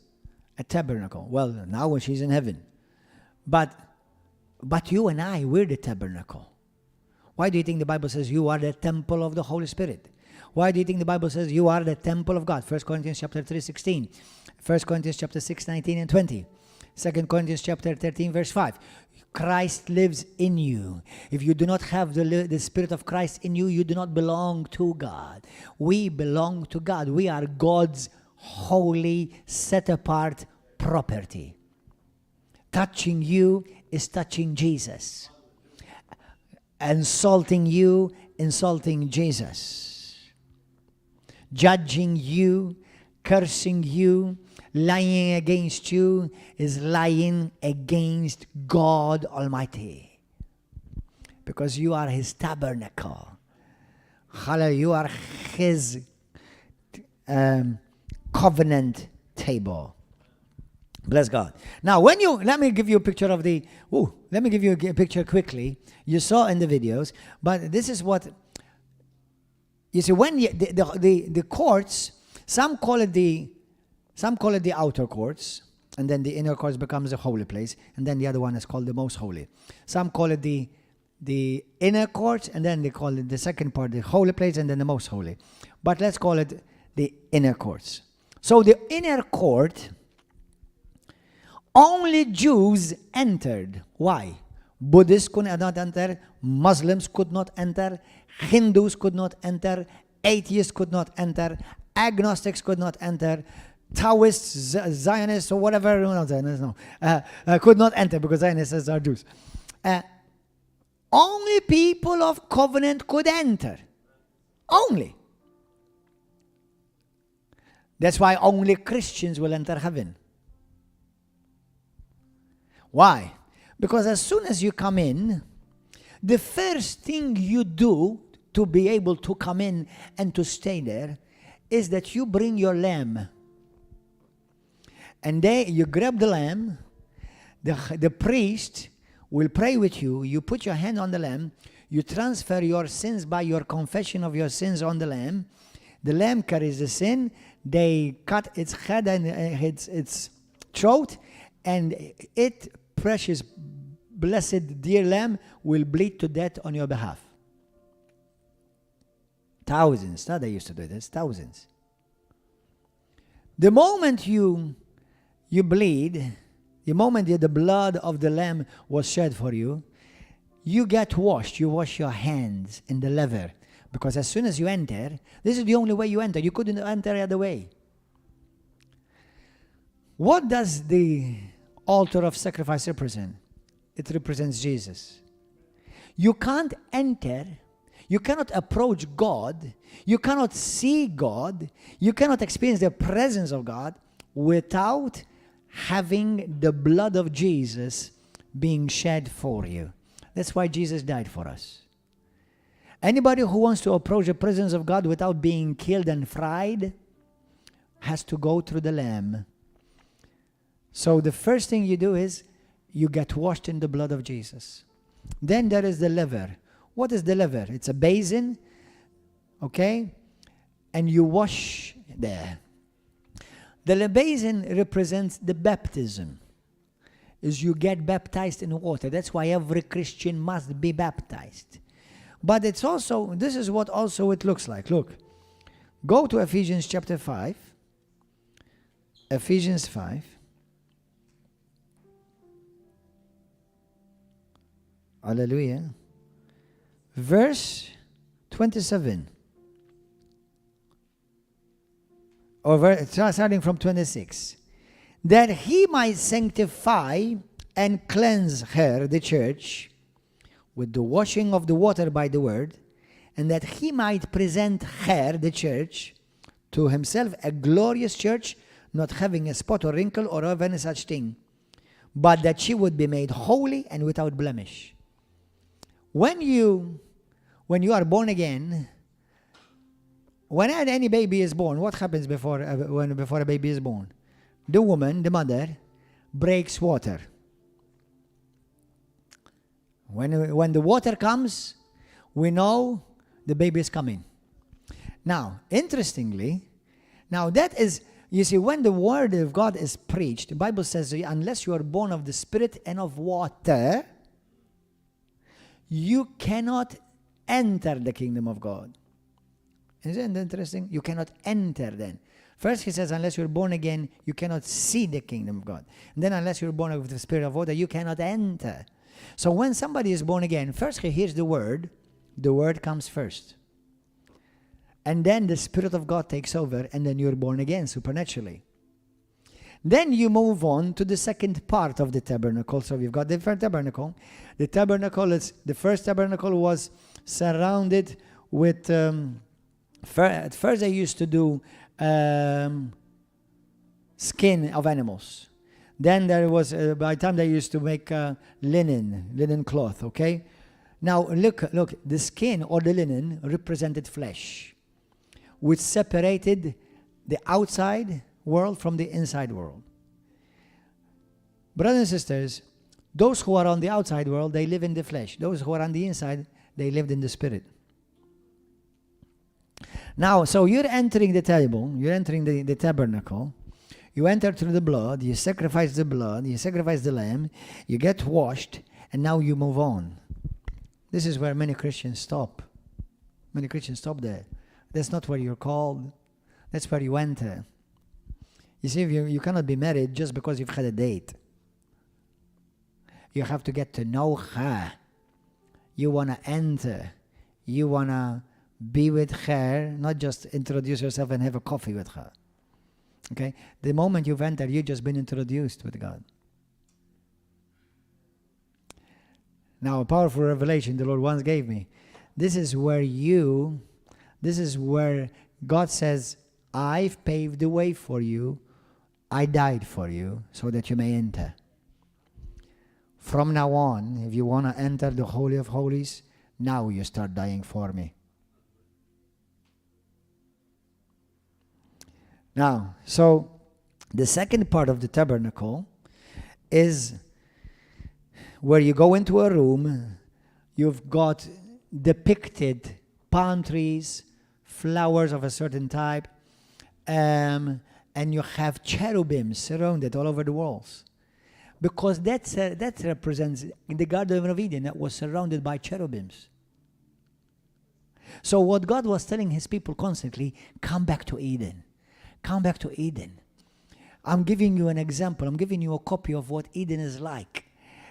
a tabernacle. Well, now when she's in heaven. But you and I, we're the tabernacle. Why do you think the Bible says you are the temple of the Holy Spirit? Why do you think the Bible says you are the temple of God? 1 Corinthians chapter 3:16. 1 Corinthians chapter 6:19 and 20. 2 Corinthians chapter 13 verse 5. Christ lives in you. If you do not have the Spirit of Christ in you, you do not belong to God. We belong to God. We are God's holy, set-apart property. Touching you is touching Jesus. Insulting you, insulting Jesus. Judging you, cursing you, lying against you is lying against God Almighty. Because you are his tabernacle. Hallelujah. You are his covenant table. Bless God. Now, let me give you a picture of let me give you a picture quickly. You saw in the videos, but this is what, you see, when the courts, some call it the outer courts, and then the inner courts becomes a holy place, and then the other one is called the most holy. Some call it the inner courts, and then they call it the second part, the holy place, and then the most holy. But let's call it the inner courts. So the inner court, only Jews entered. Why? Buddhists could not enter, Muslims could not enter, Hindus could not enter, atheists could not enter, agnostics could not enter, Taoists, Zionists, or whatever, could not enter because Zionists are Jews. Only people of covenant could enter. Only. That's why only Christians will enter heaven. Why? Because as soon as you come in, the first thing you do to be able to come in and to stay there is that you bring your lamb. And you grab the lamb, the priest will pray with you, you put your hand on the lamb, you transfer your sins by your confession of your sins on the lamb carries the sin, they cut its head and its throat, and it, precious, blessed, dear lamb, will bleed to death on your behalf. Thousands, not they used to do this, thousands. The moment you bleed, the moment the blood of the lamb was shed for you, you get washed. You wash your hands in the laver. Because as soon as you enter, this is the only way you enter. You couldn't enter the other way. What does the altar of sacrifice represent? It represents Jesus. You can't enter, you cannot approach God, you cannot see God, you cannot experience the presence of God without having the blood of Jesus being shed for you. That's why Jesus died for us. Anybody who wants to approach the presence of God without being killed and fried has to go through the Lamb. So the first thing you do is you get washed in the blood of Jesus. Then there is the laver. What is the laver? It's a basin, okay? And you wash there. The basin represents the baptism. Is you get baptized in water. That's why every Christian must be baptized. But it's also, this is what also it looks like. Look, go to Ephesians chapter 5. Ephesians 5. Hallelujah. Verse 27. Or starting from 26. That he might sanctify and cleanse her, the church, with the washing of the water by the word, and that he might present her, the church, to himself a glorious church, not having a spot or wrinkle or of any such thing, but that she would be made holy and without blemish. When you are born again, when any baby is born, what happens before a baby is born? The woman, the mother, breaks water. When the water comes, we know the baby is coming. Now, interestingly, now that is, you see, when the word of God is preached, the Bible says, unless you are born of the Spirit and of water, you cannot enter the kingdom of God. Isn't that interesting? You cannot enter then. First he says, unless you're born again, you cannot see the kingdom of God. And then unless you're born of the Spirit of water, you cannot enter. So when somebody is born again, first he hears the word comes first. And then the Spirit of God takes over, and then you're born again supernaturally. Then you move on to the second part of the tabernacle. So we've got the first tabernacle. The first tabernacle was surrounded with, at first they used to do skin of animals. Then there was, by the time they used to make linen cloth, okay? Now look, the skin or the linen represented flesh, which separated the outside world from the inside world. Brothers and sisters, those who are on the outside world, they live in the flesh. Those who are on the inside, they lived in the Spirit. Now, so you're entering the table, you're entering the tabernacle, you enter through the blood, you sacrifice the blood, you sacrifice the lamb, you get washed, and now you move on. This is where many Christians stop. Many Christians stop there. That's not where you're called. That's where you enter. You see, you cannot be married just because you've had a date. You have to get to know her. You want to enter. You want to be with her, not just introduce yourself and have a coffee with her. Okay? The moment you've entered, you've just been introduced with God. Now, a powerful revelation the Lord once gave me. This is where God says, I've paved the way for you. I died for you so that you may enter. From now on, if you want to enter the Holy of Holies, now you start dying for me. Now, so the second part of the tabernacle is where you go into a room, you've got depicted palm trees, flowers of a certain type, and you have cherubims surrounded all over the walls. Because that represents the Garden of Eden that was surrounded by cherubims. So what God was telling his people constantly, come back to Eden. Come back to Eden. I'm giving you an example. I'm giving you a copy of what Eden is like.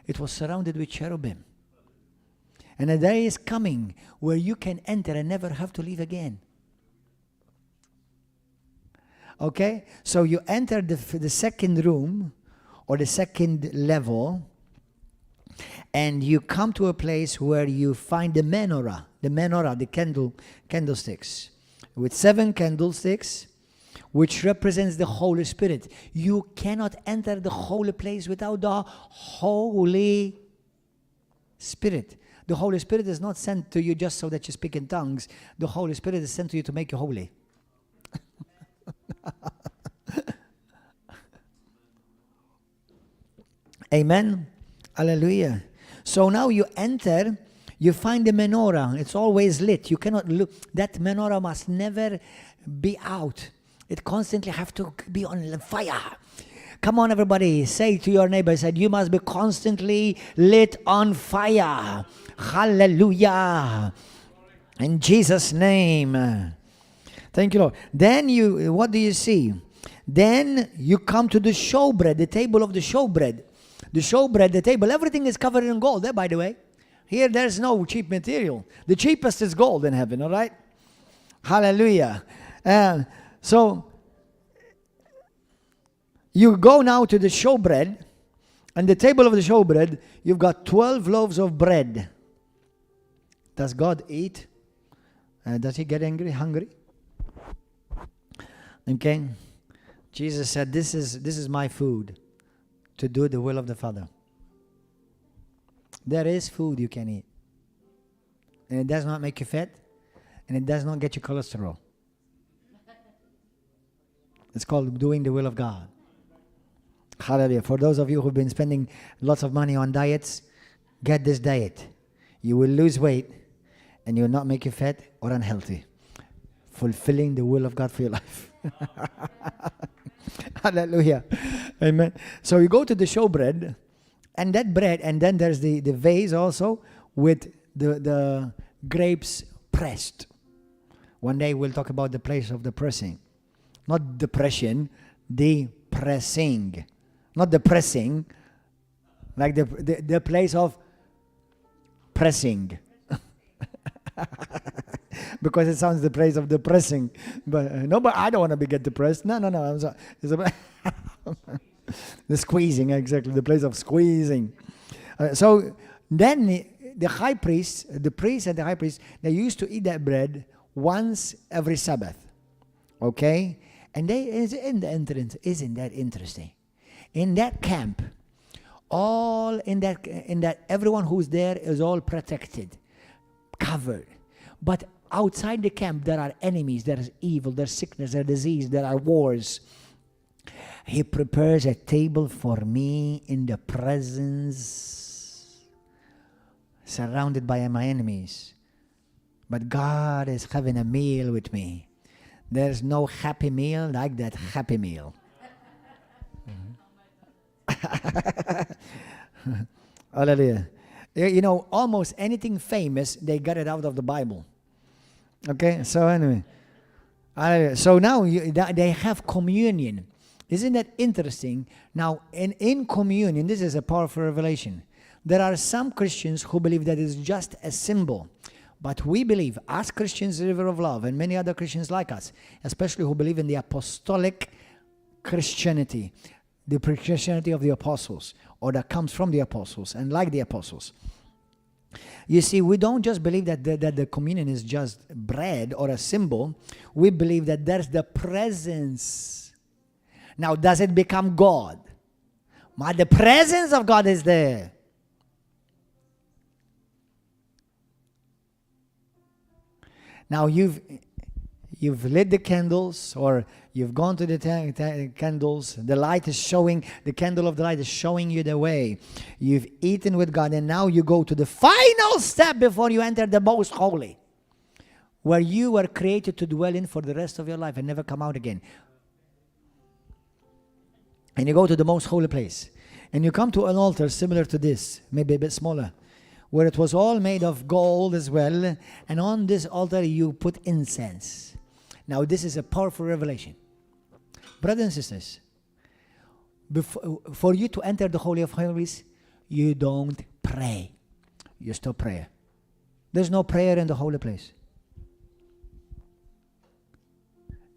It was surrounded with cherubim. And a day is coming where you can enter and never have to leave again. Okay? So you enter the second room or the second level, and you come to a place where you find the menorah, the candlesticks, with 7 candlesticks, which represents the Holy Spirit. You cannot enter the holy place without the Holy Spirit. The Holy Spirit is not sent to you just so that you speak in tongues. The Holy Spirit is sent to you to make you holy. Amen. Hallelujah. So now you enter, you find the menorah. It's always lit. You cannot look. That menorah must never be out. It constantly have to be on fire. Come on, everybody. Say to your neighbor, said, you must be constantly lit on fire. Hallelujah. In Jesus' name. Thank you, Lord. Then what do you see? Then you come to the showbread, the table of the showbread. The showbread, the table, everything is covered in gold, by the way. Here, there's no cheap material. The cheapest is gold in heaven, all right? Hallelujah. So, you go now to the showbread, and the table of the showbread, you've got 12 loaves of bread. Does God eat? Does he get hungry? Okay. Jesus said, this is my food, to do the will of the Father. There is food you can eat. And it does not make you fat, and it does not get you cholesterol. It's called doing the will of God. Hallelujah. For those of you who've been spending lots of money on diets, get this diet. You will lose weight, and you will not make you fat or unhealthy. Fulfilling the will of God for your life. Hallelujah. Amen. So you go to the showbread, and that bread, and then there's the vase also with the grapes pressed. One day we'll talk about the place of the pressing. Not depression, the pressing. Not the pressing, like the place of pressing. Because it sounds the place of depressing. But no, but I don't want to get depressed. No. I'm sorry. The squeezing, exactly. The place of squeezing. So then the high priest, the priest and the high priest, they used to eat that bread once every Sabbath. Okay? And they in the entrance, isn't that interesting? In that camp, all in that everyone who's there is all protected, covered. But outside the camp, there are enemies, there is evil, there's sickness, there's disease, there are wars. He prepares a table for me in the presence, surrounded by my enemies. But God is having a meal with me. There's no happy meal like that happy meal. Hallelujah. You know, almost anything famous, they got it out of the Bible. Okay, so anyway. So now they have communion. Isn't that interesting? Now, in communion, this is a powerful revelation. There are some Christians who believe that it's just a symbol. But we believe, as Christians, River of Love, and many other Christians like us, especially who believe in the apostolic Christianity, the Christianity of the apostles, or that comes from the apostles, and like the apostles. You see, we don't just believe that the communion is just bread or a symbol. We believe that there's the presence. Now, does it become God? But the presence of God is there. Now, you've lit the candles, or you've gone to the candles. The light is showing, the candle of the light is showing you the way. You've eaten with God, and now you go to the final step before you enter the most holy, where you were created to dwell in for the rest of your life and never come out again. And you go to the most holy place, and you come to an altar similar to this, maybe a bit smaller, where it was all made of gold as well, and on this altar you put incense. Now this is a powerful revelation. Brothers and sisters, for you to enter the Holy of Holies, you don't pray. You stop prayer. There's no prayer in the holy place.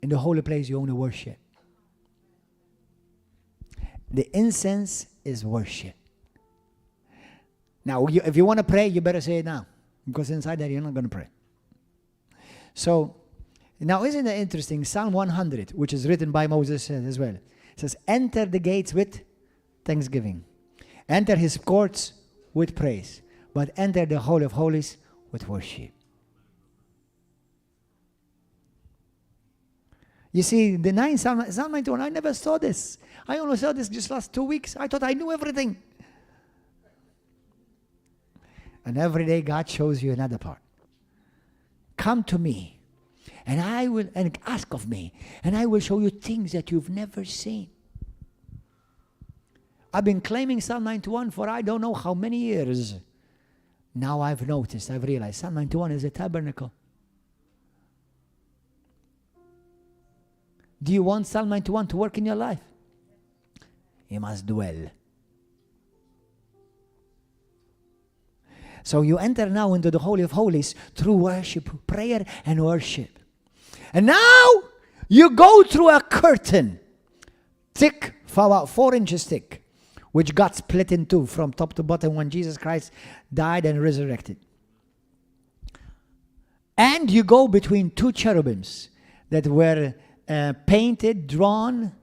In the holy place, you only worship. The incense is worship. Now, if you want to pray, you better say it now. Because inside that, you're not going to pray. So, Now, isn't it interesting? Psalm 100, which is written by Moses as well, says, enter the gates with thanksgiving. Enter his courts with praise. But enter the Holy of Holies with worship. You see, the 9th Psalm 91, I never saw this. I only saw this just last 2 weeks. I thought I knew everything. And every day God shows you another part. Come to me, and I will, and ask of me, and I will show you things that you've never seen. I've been claiming Psalm 91 for I don't know how many years. Now I've noticed, I've realized Psalm 91 is a tabernacle. Do you want Psalm 91 to work in your life? You must dwell. So you enter now into the Holy of Holies through worship, prayer and worship. And now you go through a curtain, thick, for about 4 inches thick, which got split in two from top to bottom when Jesus Christ died and resurrected. And you go between 2 cherubims that were painted, drawn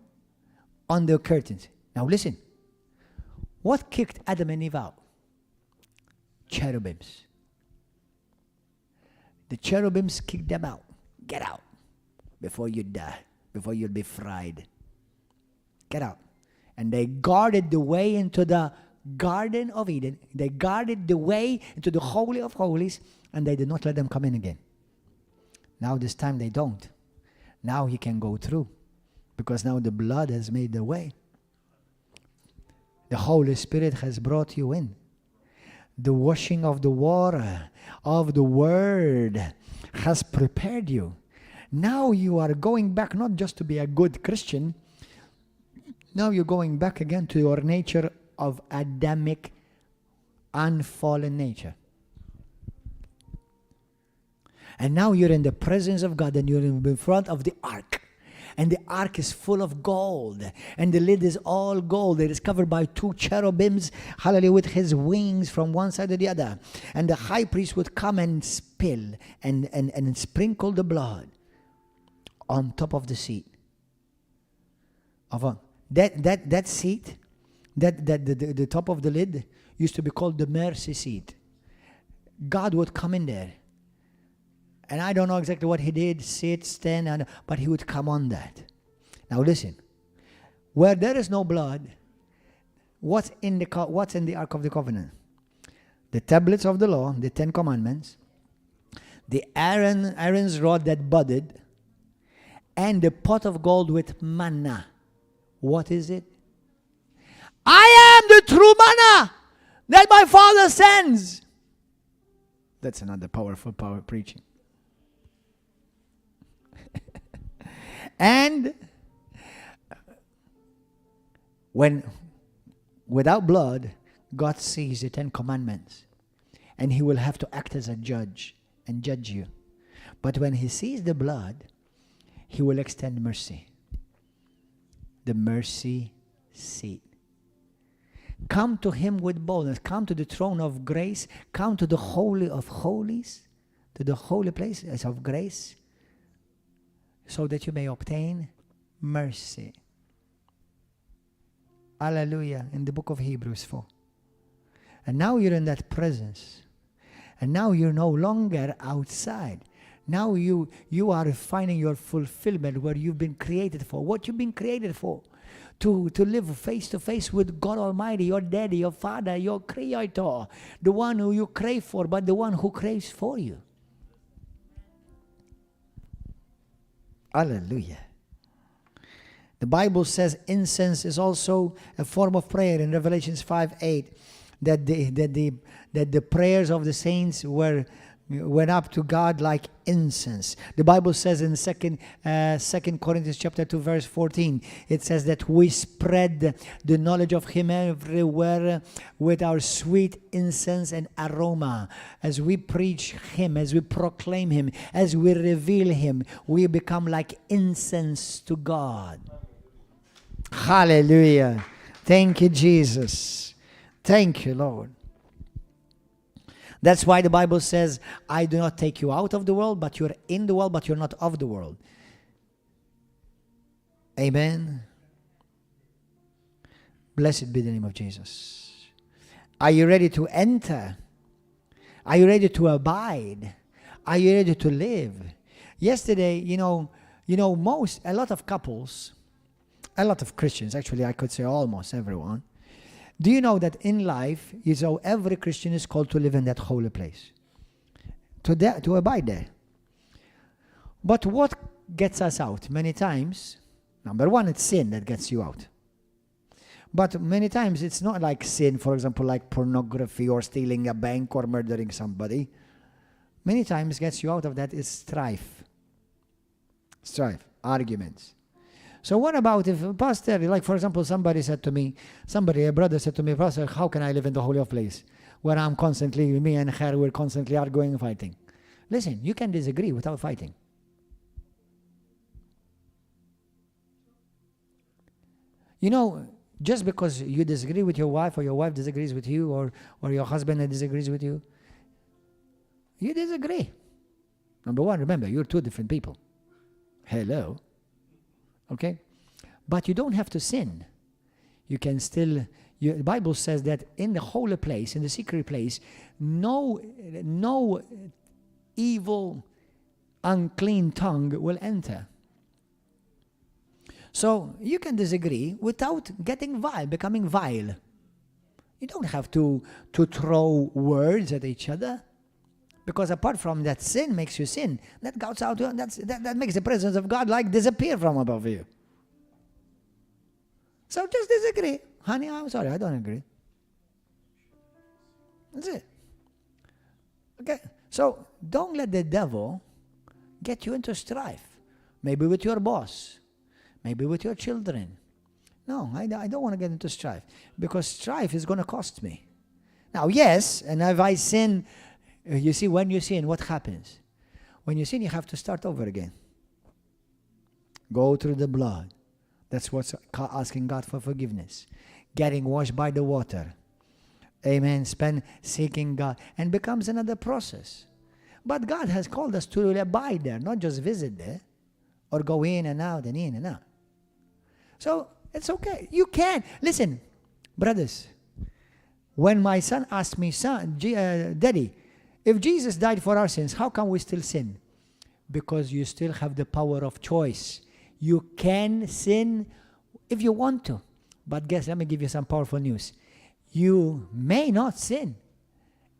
on the curtains. Now listen, what kicked Adam and Eve out? Cherubims. The cherubims kicked them out. Get out before you die, before you'll be fried. Get out. And they guarded the way into the Garden of Eden. They guarded the way into the Holy of Holies, and they did not let them come in again. Now this time they don't. Now he can go through, because now the blood has made the way. The Holy Spirit has brought you in. The washing of the water of the Word has prepared you. Now you are going back not just to be a good Christian. Now you're going back again to your nature of Adamic, unfallen nature. And now you're in the presence of God, and you're in front of the ark. And the ark is full of gold. And the lid is all gold. It is covered by 2 cherubims, hallelujah, with his wings from one side to the other. And the high priest would come and spill and sprinkle the blood on top of the seat. That seat, the top of the lid, used to be called the mercy seat. God would come in there. And I don't know exactly what he did, sit, stand, but he would come on that. Now listen, where there is no blood, what's in the Ark of the Covenant? The tablets of the law, the 10 commandments, the Aaron's rod that budded, and the pot of gold with manna. What is it? I am the true manna that my Father sends. That's another powerful preaching. And when, without blood, God sees the 10 commandments, and he will have to act as a judge and judge you. But when he sees the blood, he will extend mercy. The mercy seat. Come to him with boldness. Come to the throne of grace. Come to the Holy of Holies, to the holy place of grace, so that you may obtain mercy. Hallelujah. In the book of Hebrews 4. And now you're in that presence. And now you're no longer outside. Now you are finding your fulfillment where you've been created for. What you've been created for. To live face to face with God Almighty, your daddy, your father, your creator. The one who you crave for, but the one who craves for you. Hallelujah. The Bible says incense is also a form of prayer in Revelation 5:8, that the prayers of the saints went up to God like incense. The Bible says in 2 Corinthians chapter 2 verse 14, it says that we spread the knowledge of him everywhere with our sweet incense and aroma. As we preach him, as we proclaim him, as we reveal him, we become like incense to God. Hallelujah. Thank you, Jesus. Thank you, Lord. That's why the Bible says, I do not take you out of the world, but you're in the world, but you're not of the world. Amen. Blessed be the name of Jesus. Are you ready to enter? Are you ready to abide? Are you ready to live? Yesterday, a lot of couples, a lot of Christians, actually I could say almost everyone. Do you know that in life, every Christian is called to live in that holy place, to abide there. But what gets us out? Many times, number one, it's sin that gets you out. But many times it's not like sin, for example, like pornography or stealing a bank or murdering somebody. Many times gets you out of that is strife, arguments. So what about if a pastor, like for example, a brother said to me, Pastor, how can I live in the holy of place where I'm constantly, me and her, we're constantly arguing and fighting? Listen, you can disagree without fighting. Just because you disagree with your wife or your wife disagrees with you or your husband disagrees with you, you disagree. Number one, remember, you're two different people. Hello. Okay? But you don't have to sin. You can still, the Bible says that in the holy place, in the secret place, no evil, unclean tongue will enter. So you can disagree without getting vile, becoming vile. You don't have to throw words at each other. Because apart from that, sin makes you sin. That goes out, that makes the presence of God like disappear from above you. So just disagree. Honey, I'm sorry, I don't agree. That's it. Okay? So don't let the devil get you into strife. Maybe with your boss. Maybe with your children. No, I don't want to get into strife. Because strife is going to cost me. Now, yes, and if I sin, you see, when you sin, what happens? When you sin, you have to start over again. Go through the blood. That's what's asking God for forgiveness. Getting washed by the water. Amen. Seeking God. And becomes another process. But God has called us to abide there, not just visit there. Or go in and out and in and out. So, it's okay. You can. Listen, brothers. When my son asked me, Daddy, if Jesus died for our sins, how come we still sin? Because you still have the power of choice. You can sin if you want to. But guess, let me give you some powerful news. You may not sin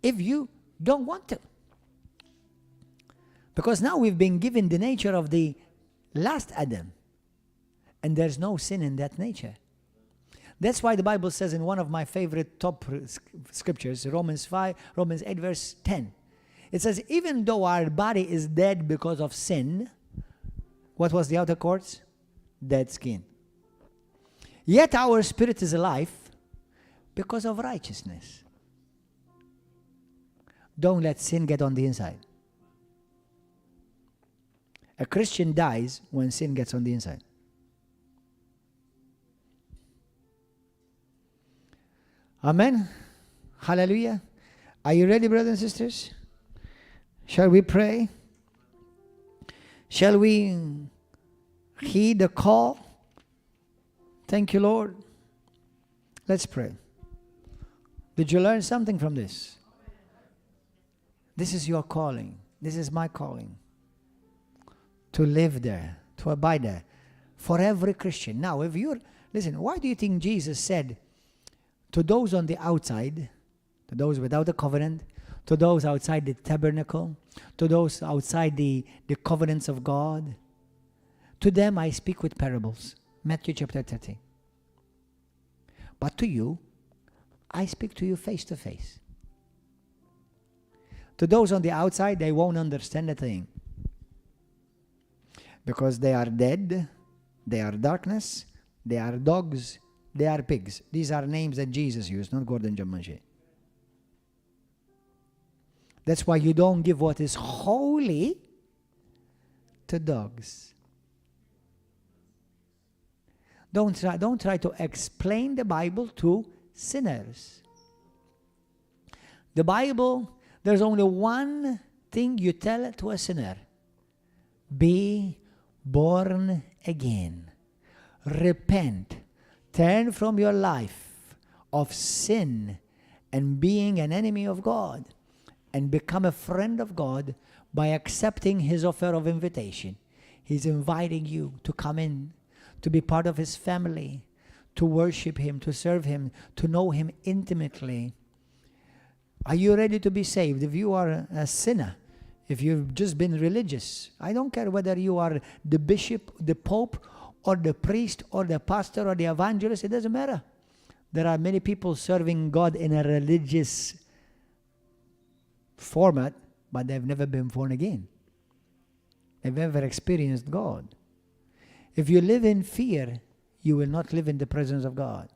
if you don't want to. Because now we've been given the nature of the last Adam. And there's no sin in that nature. That's why the Bible says in one of my favorite top scriptures, Romans 8 verse 10. It says, even though our body is dead because of sin, what was the outer courts? Dead skin. Yet our spirit is alive because of righteousness. Don't let sin get on the inside. A Christian dies when sin gets on the inside. Amen. Hallelujah. Are you ready, brothers and sisters? Shall we pray? Shall we heed the call? Thank you, Lord. Let's pray. Did you learn something from this? This is your calling. This is my calling. To live there, to abide there. For every Christian. Now, listen, why do you think Jesus said, to those on the outside, to those without the covenant, to those outside the tabernacle, to those outside the covenants of God, to them I speak with parables. Matthew chapter 30. But to you, I speak to you face to face. To those on the outside, they won't understand a thing. Because they are dead, they are darkness, they are dogs, they are pigs. These are names that Jesus used, not Gordon John Manchè. That's why you don't give what is holy to dogs. Don't try to explain the Bible to sinners. The Bible There's only one thing you tell to a sinner. Be born again. Repent. Turn from your life of sin and being an enemy of God and become a friend of God by accepting his offer of invitation. He's inviting you to come in, to be part of his family, to worship him, to serve him, to know him intimately. Are you ready to be saved? If you are a sinner, if you've just been religious, I don't care whether you are the bishop, the pope, or the priest, or the pastor, or the evangelist, it doesn't matter. There are many people serving God in a religious format, but they've never been born again. They've never experienced God. If you live in fear, you will not live in the presence of God.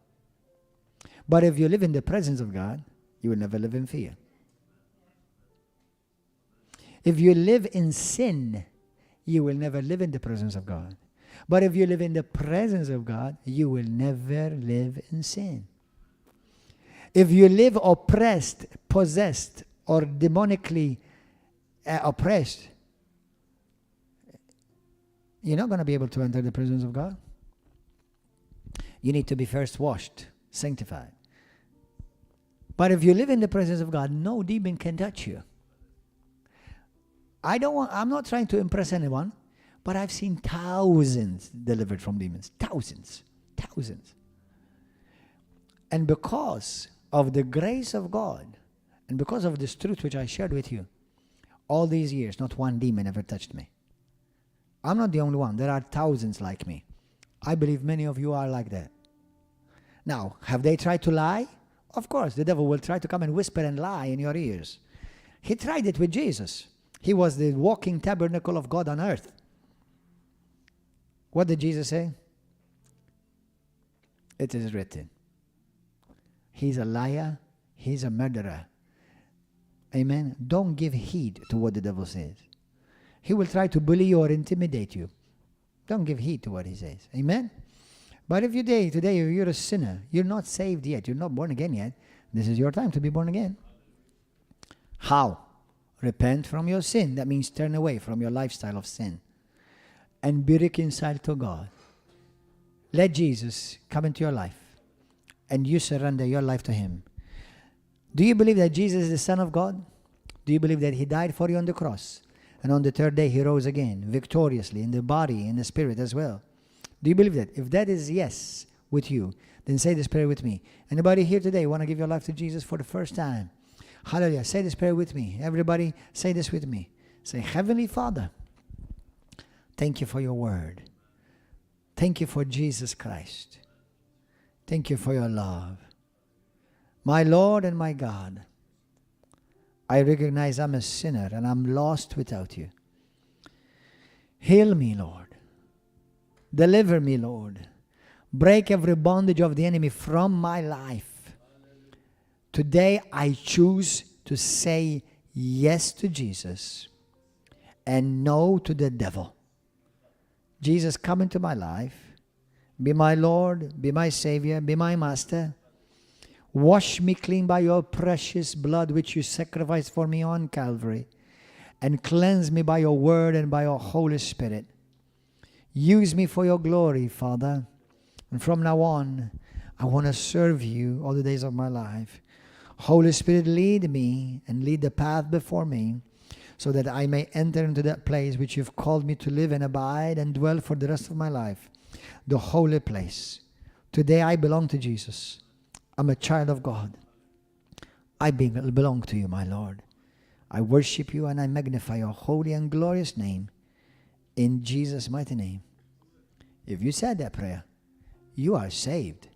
But if you live in the presence of God, you will never live in fear. If you live in sin, you will never live in the presence of God. But if you live in the presence of God, you will never live in sin. If you live oppressed, possessed, or demonically oppressed, you're not going to be able to enter the presence of God. You need to be first washed, sanctified. But if you live in the presence of God, no demon can touch you. I'm not trying to impress anyone, but I've seen thousands delivered from demons. Thousands. And because of the grace of God, and because of this truth which I shared with you, all these years, not one demon ever touched me. I'm not the only one. There are thousands like me. I believe many of you are like that. Now, have they tried to lie? Of course, the devil will try to come and whisper and lie in your ears. He tried it with Jesus. He was the walking tabernacle of God on earth. What did Jesus say? It is written. He's a liar. He's a murderer. Amen. Don't give heed to what the devil says. He will try to bully you or intimidate you. Don't give heed to what he says. Amen. But if today you're a sinner, you're not saved yet, you're not born again yet, this is your time to be born again. How? Repent from your sin. That means turn away from your lifestyle of sin and be reconciled to God. Let Jesus come into your life and you surrender your life to him. Do you believe that Jesus is the Son of God? Do you believe that he died for you on the cross? And on the third day he rose again, victoriously, in the body, in the spirit as well. Do you believe that? If that is yes with you, then say this prayer with me. Anybody here today want to give your life to Jesus for the first time? Hallelujah. Say this prayer with me. Everybody say this with me. Say, Heavenly Father, thank you for your word. Thank you for Jesus Christ. Thank you for your love. My Lord and my God, I recognize I'm a sinner and I'm lost without you. Heal me, Lord. Deliver me, Lord. Break every bondage of the enemy from my life. Today I choose to say yes to Jesus and no to the devil. Jesus, come into my life. Be my Lord, be my Savior, be my Master. Wash me clean by your precious blood which you sacrificed for me on Calvary, and cleanse me by your word and by your Holy Spirit. Use me for your glory, Father. And from now on, I want to serve you all the days of my life. Holy Spirit, lead me and lead the path before me, so that I may enter into that place which you've called me to live and abide and dwell for the rest of my life, the holy place. Today I belong to Jesus. I'm a child of God. I belong to you, my Lord. I worship you and I magnify your holy and glorious name in Jesus' mighty name. If you said that prayer, you are saved.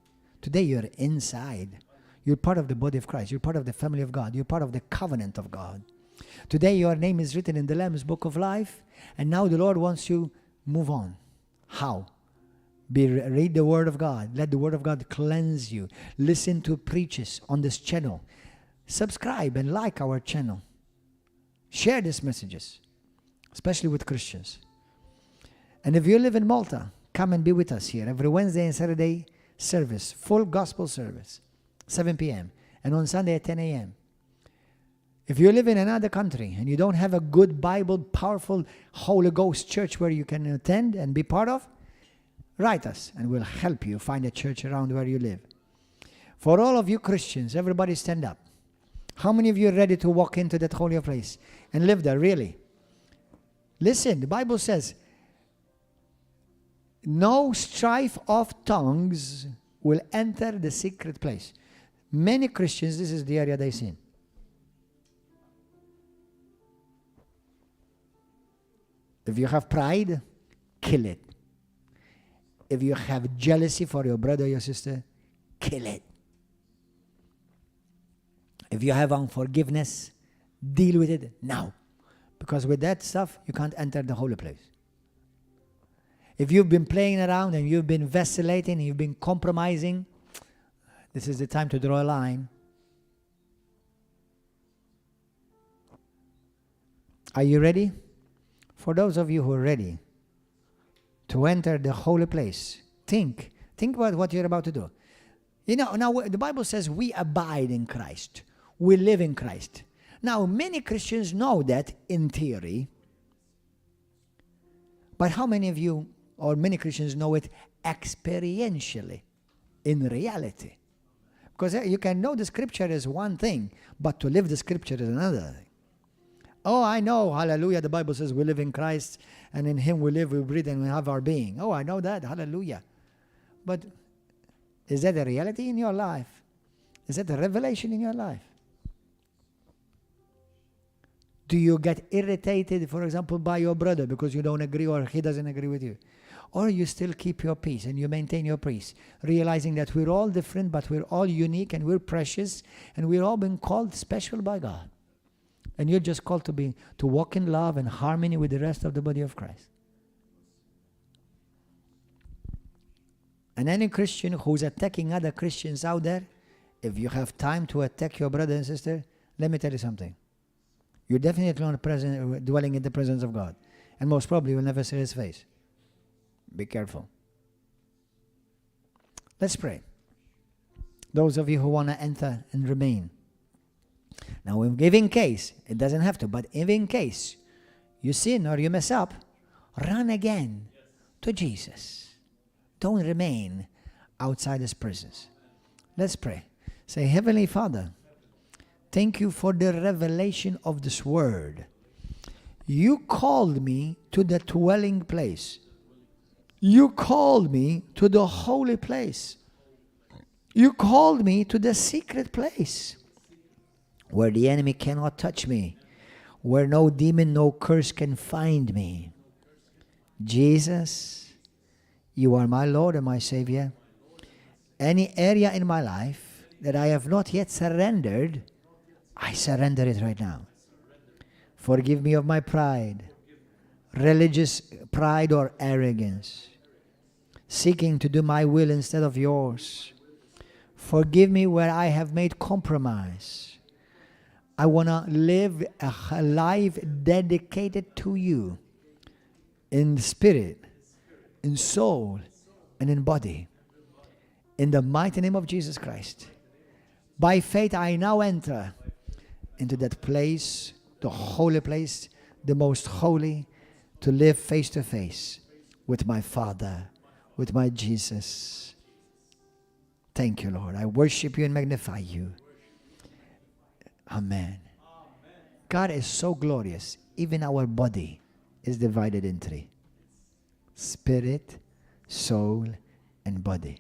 Today you're inside. You're part of the body of Christ. You're part of the family of God. You're part of the covenant of God. Today your name is written in the Lamb's Book of Life, and now the Lord wants you to move on. How? Read the Word of God. Let the Word of God cleanse you. Listen to preachers on this channel. Subscribe and like our channel. Share these messages, especially with Christians. And if you live in Malta, come and be with us here every Wednesday and Saturday service, full gospel service, 7 p.m. and on Sunday at 10 a.m. If you live in another country and you don't have a good Bible, powerful Holy Ghost church where you can attend and be part of, write us and we'll help you find a church around where you live. For all of you Christians, everybody stand up. How many of you are ready to walk into that holy place and live there, really? Listen, the Bible says, no strife of tongues will enter the secret place. Many Christians, this is the area they sin. If you have pride, kill it. If you have jealousy for your brother or your sister, kill it. If you have unforgiveness, deal with it now. Because with that stuff, you can't enter the holy place. If you've been playing around and you've been vacillating, you've been compromising, this is the time to draw a line. Are you ready? For those of you who are ready to enter the holy place, think about what you're about to do. You know, now the Bible says we abide in Christ. We live in Christ. Now, many Christians know that in theory, but how many of you or many Christians know it experientially, in reality? Because you can know the scripture is one thing, but to live the scripture is another thing. Oh, I know, hallelujah, the Bible says we live in Christ, and in Him we live, we breathe, and we have our being. Oh, I know that, hallelujah. But is that a reality in your life? Is that a revelation in your life? Do you get irritated, for example, by your brother because you don't agree or he doesn't agree with you? Or you still keep your peace and you maintain your peace, realizing that we're all different, but we're all unique and we're precious, and we're all been called special by God. And you're just called to walk in love and harmony with the rest of the body of Christ. And any Christian who's attacking other Christians out there, if you have time to attack your brother and sister, let me tell you something. You're definitely not dwelling in the presence of God. And most probably will never see His face. Be careful. Let's pray. Those of you who want to enter and remain. Now, if in case, it doesn't have to, but if in case you sin or you mess up, run again to Jesus. Don't remain outside His presence. Let's pray. Say, Heavenly Father, thank you for the revelation of this word. You called me to the dwelling place. You called me to the holy place. You called me to the secret place where the enemy cannot touch me, where no demon, no curse can find me. Jesus, you are my Lord and my Savior. Any area in my life that I have not yet surrendered, I surrender it right now. Forgive me of my pride, religious pride or arrogance, seeking to do my will instead of yours. Forgive me where I have made compromise. I want to live a life dedicated to you in spirit, in soul, and in body. In the mighty name of Jesus Christ. By faith, I now enter into that place, the holy place, the most holy, to live face to face with my Father, with my Jesus. Thank you, Lord. I worship you and magnify you. Amen. God is so glorious. Even our body is divided in three: spirit, soul, and body.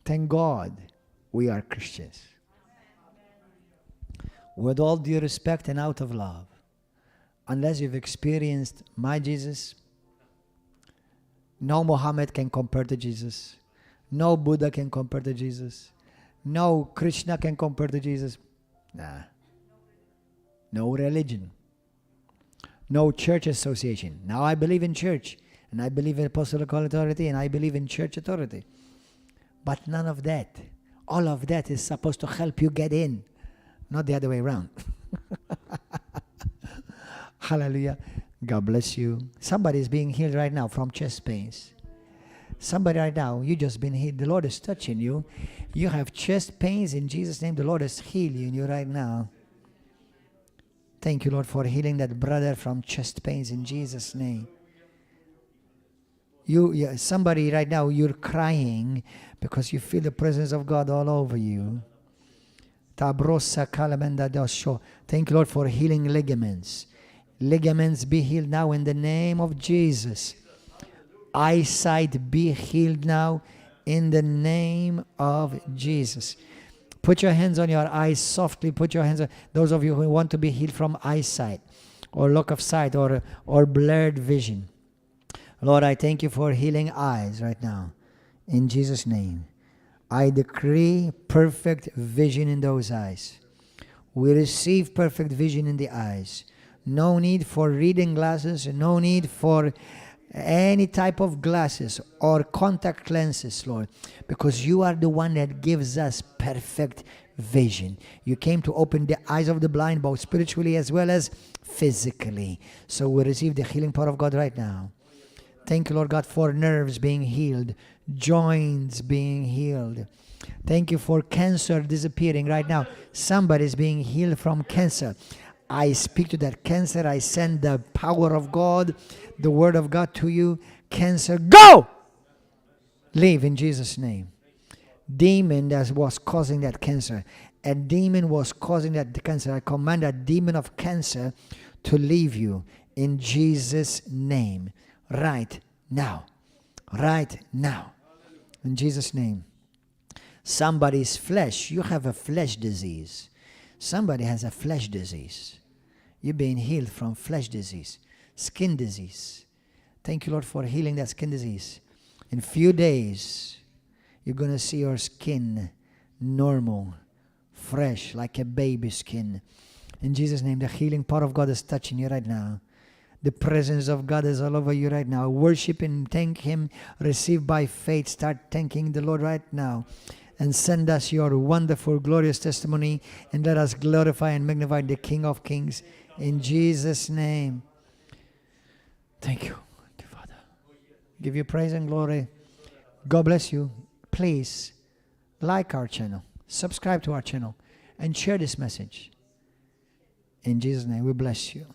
Thank God we are Christians. With all due respect and out of love, unless you've experienced my Jesus, no Muhammad can compare to Jesus. No Buddha can compare to Jesus. No Krishna can compare to Jesus. Nah. No religion. No church association. Now I believe in church, and I believe in apostolic authority, and I believe in church authority. But none of that. All of that is supposed to help you get in, not the other way around. Hallelujah. God bless you. Somebody is being healed right now from chest pains. Somebody right now, you just been healed. The Lord is touching you. You have chest pains in Jesus' name. The Lord is healing you right now. Thank you, Lord, for healing that brother from chest pains in Jesus' name. Somebody right now, you're crying because you feel the presence of God all over you. Thank you, Lord, for healing ligaments. Ligaments be healed now in the name of Jesus. Eyesight be healed now in the name of Jesus. Put your hands on your eyes softly. Put your hands on those of you who want to be healed from eyesight or lack of sight or blurred vision. Lord, I thank you for healing eyes right now. In Jesus' name, I decree perfect vision in those eyes. We receive perfect vision in the eyes. No need for reading glasses. No need for any type of glasses or contact lenses, Lord, because you are the one that gives us perfect vision. You came to open the eyes of the blind, both spiritually as well as physically. So we receive the healing power of God right now. Thank you, Lord God, for nerves being healed, joints being healed. Thank you for cancer disappearing right now. Somebody's being healed from cancer. I speak to that cancer. I send the power of God, the word of God to you. Cancer, go! Leave in Jesus' name. Demon that was causing that cancer. A demon was causing that cancer. I command that demon of cancer to leave you in Jesus' name. Right now. Right now. In Jesus' name. Somebody's flesh. You have a flesh disease. Somebody has a flesh disease. You're being healed from flesh disease, skin disease. Thank you, Lord, for healing that skin disease. In a few days, you're going to see your skin normal, fresh, like a baby skin. In Jesus' name, the healing power of God is touching you right now. The presence of God is all over you right now. Worship Him, thank Him, receive by faith. Start thanking the Lord right now. And send us your wonderful, glorious testimony. And let us glorify and magnify the King of Kings. In Jesus' name. Thank you, Father. Give you praise and glory. God bless you. Please like our channel, subscribe to our channel, and share this message. In Jesus' name, we bless you.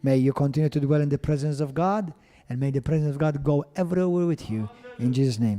May you continue to dwell in the presence of God, and may the presence of God go everywhere with you. In Jesus' name.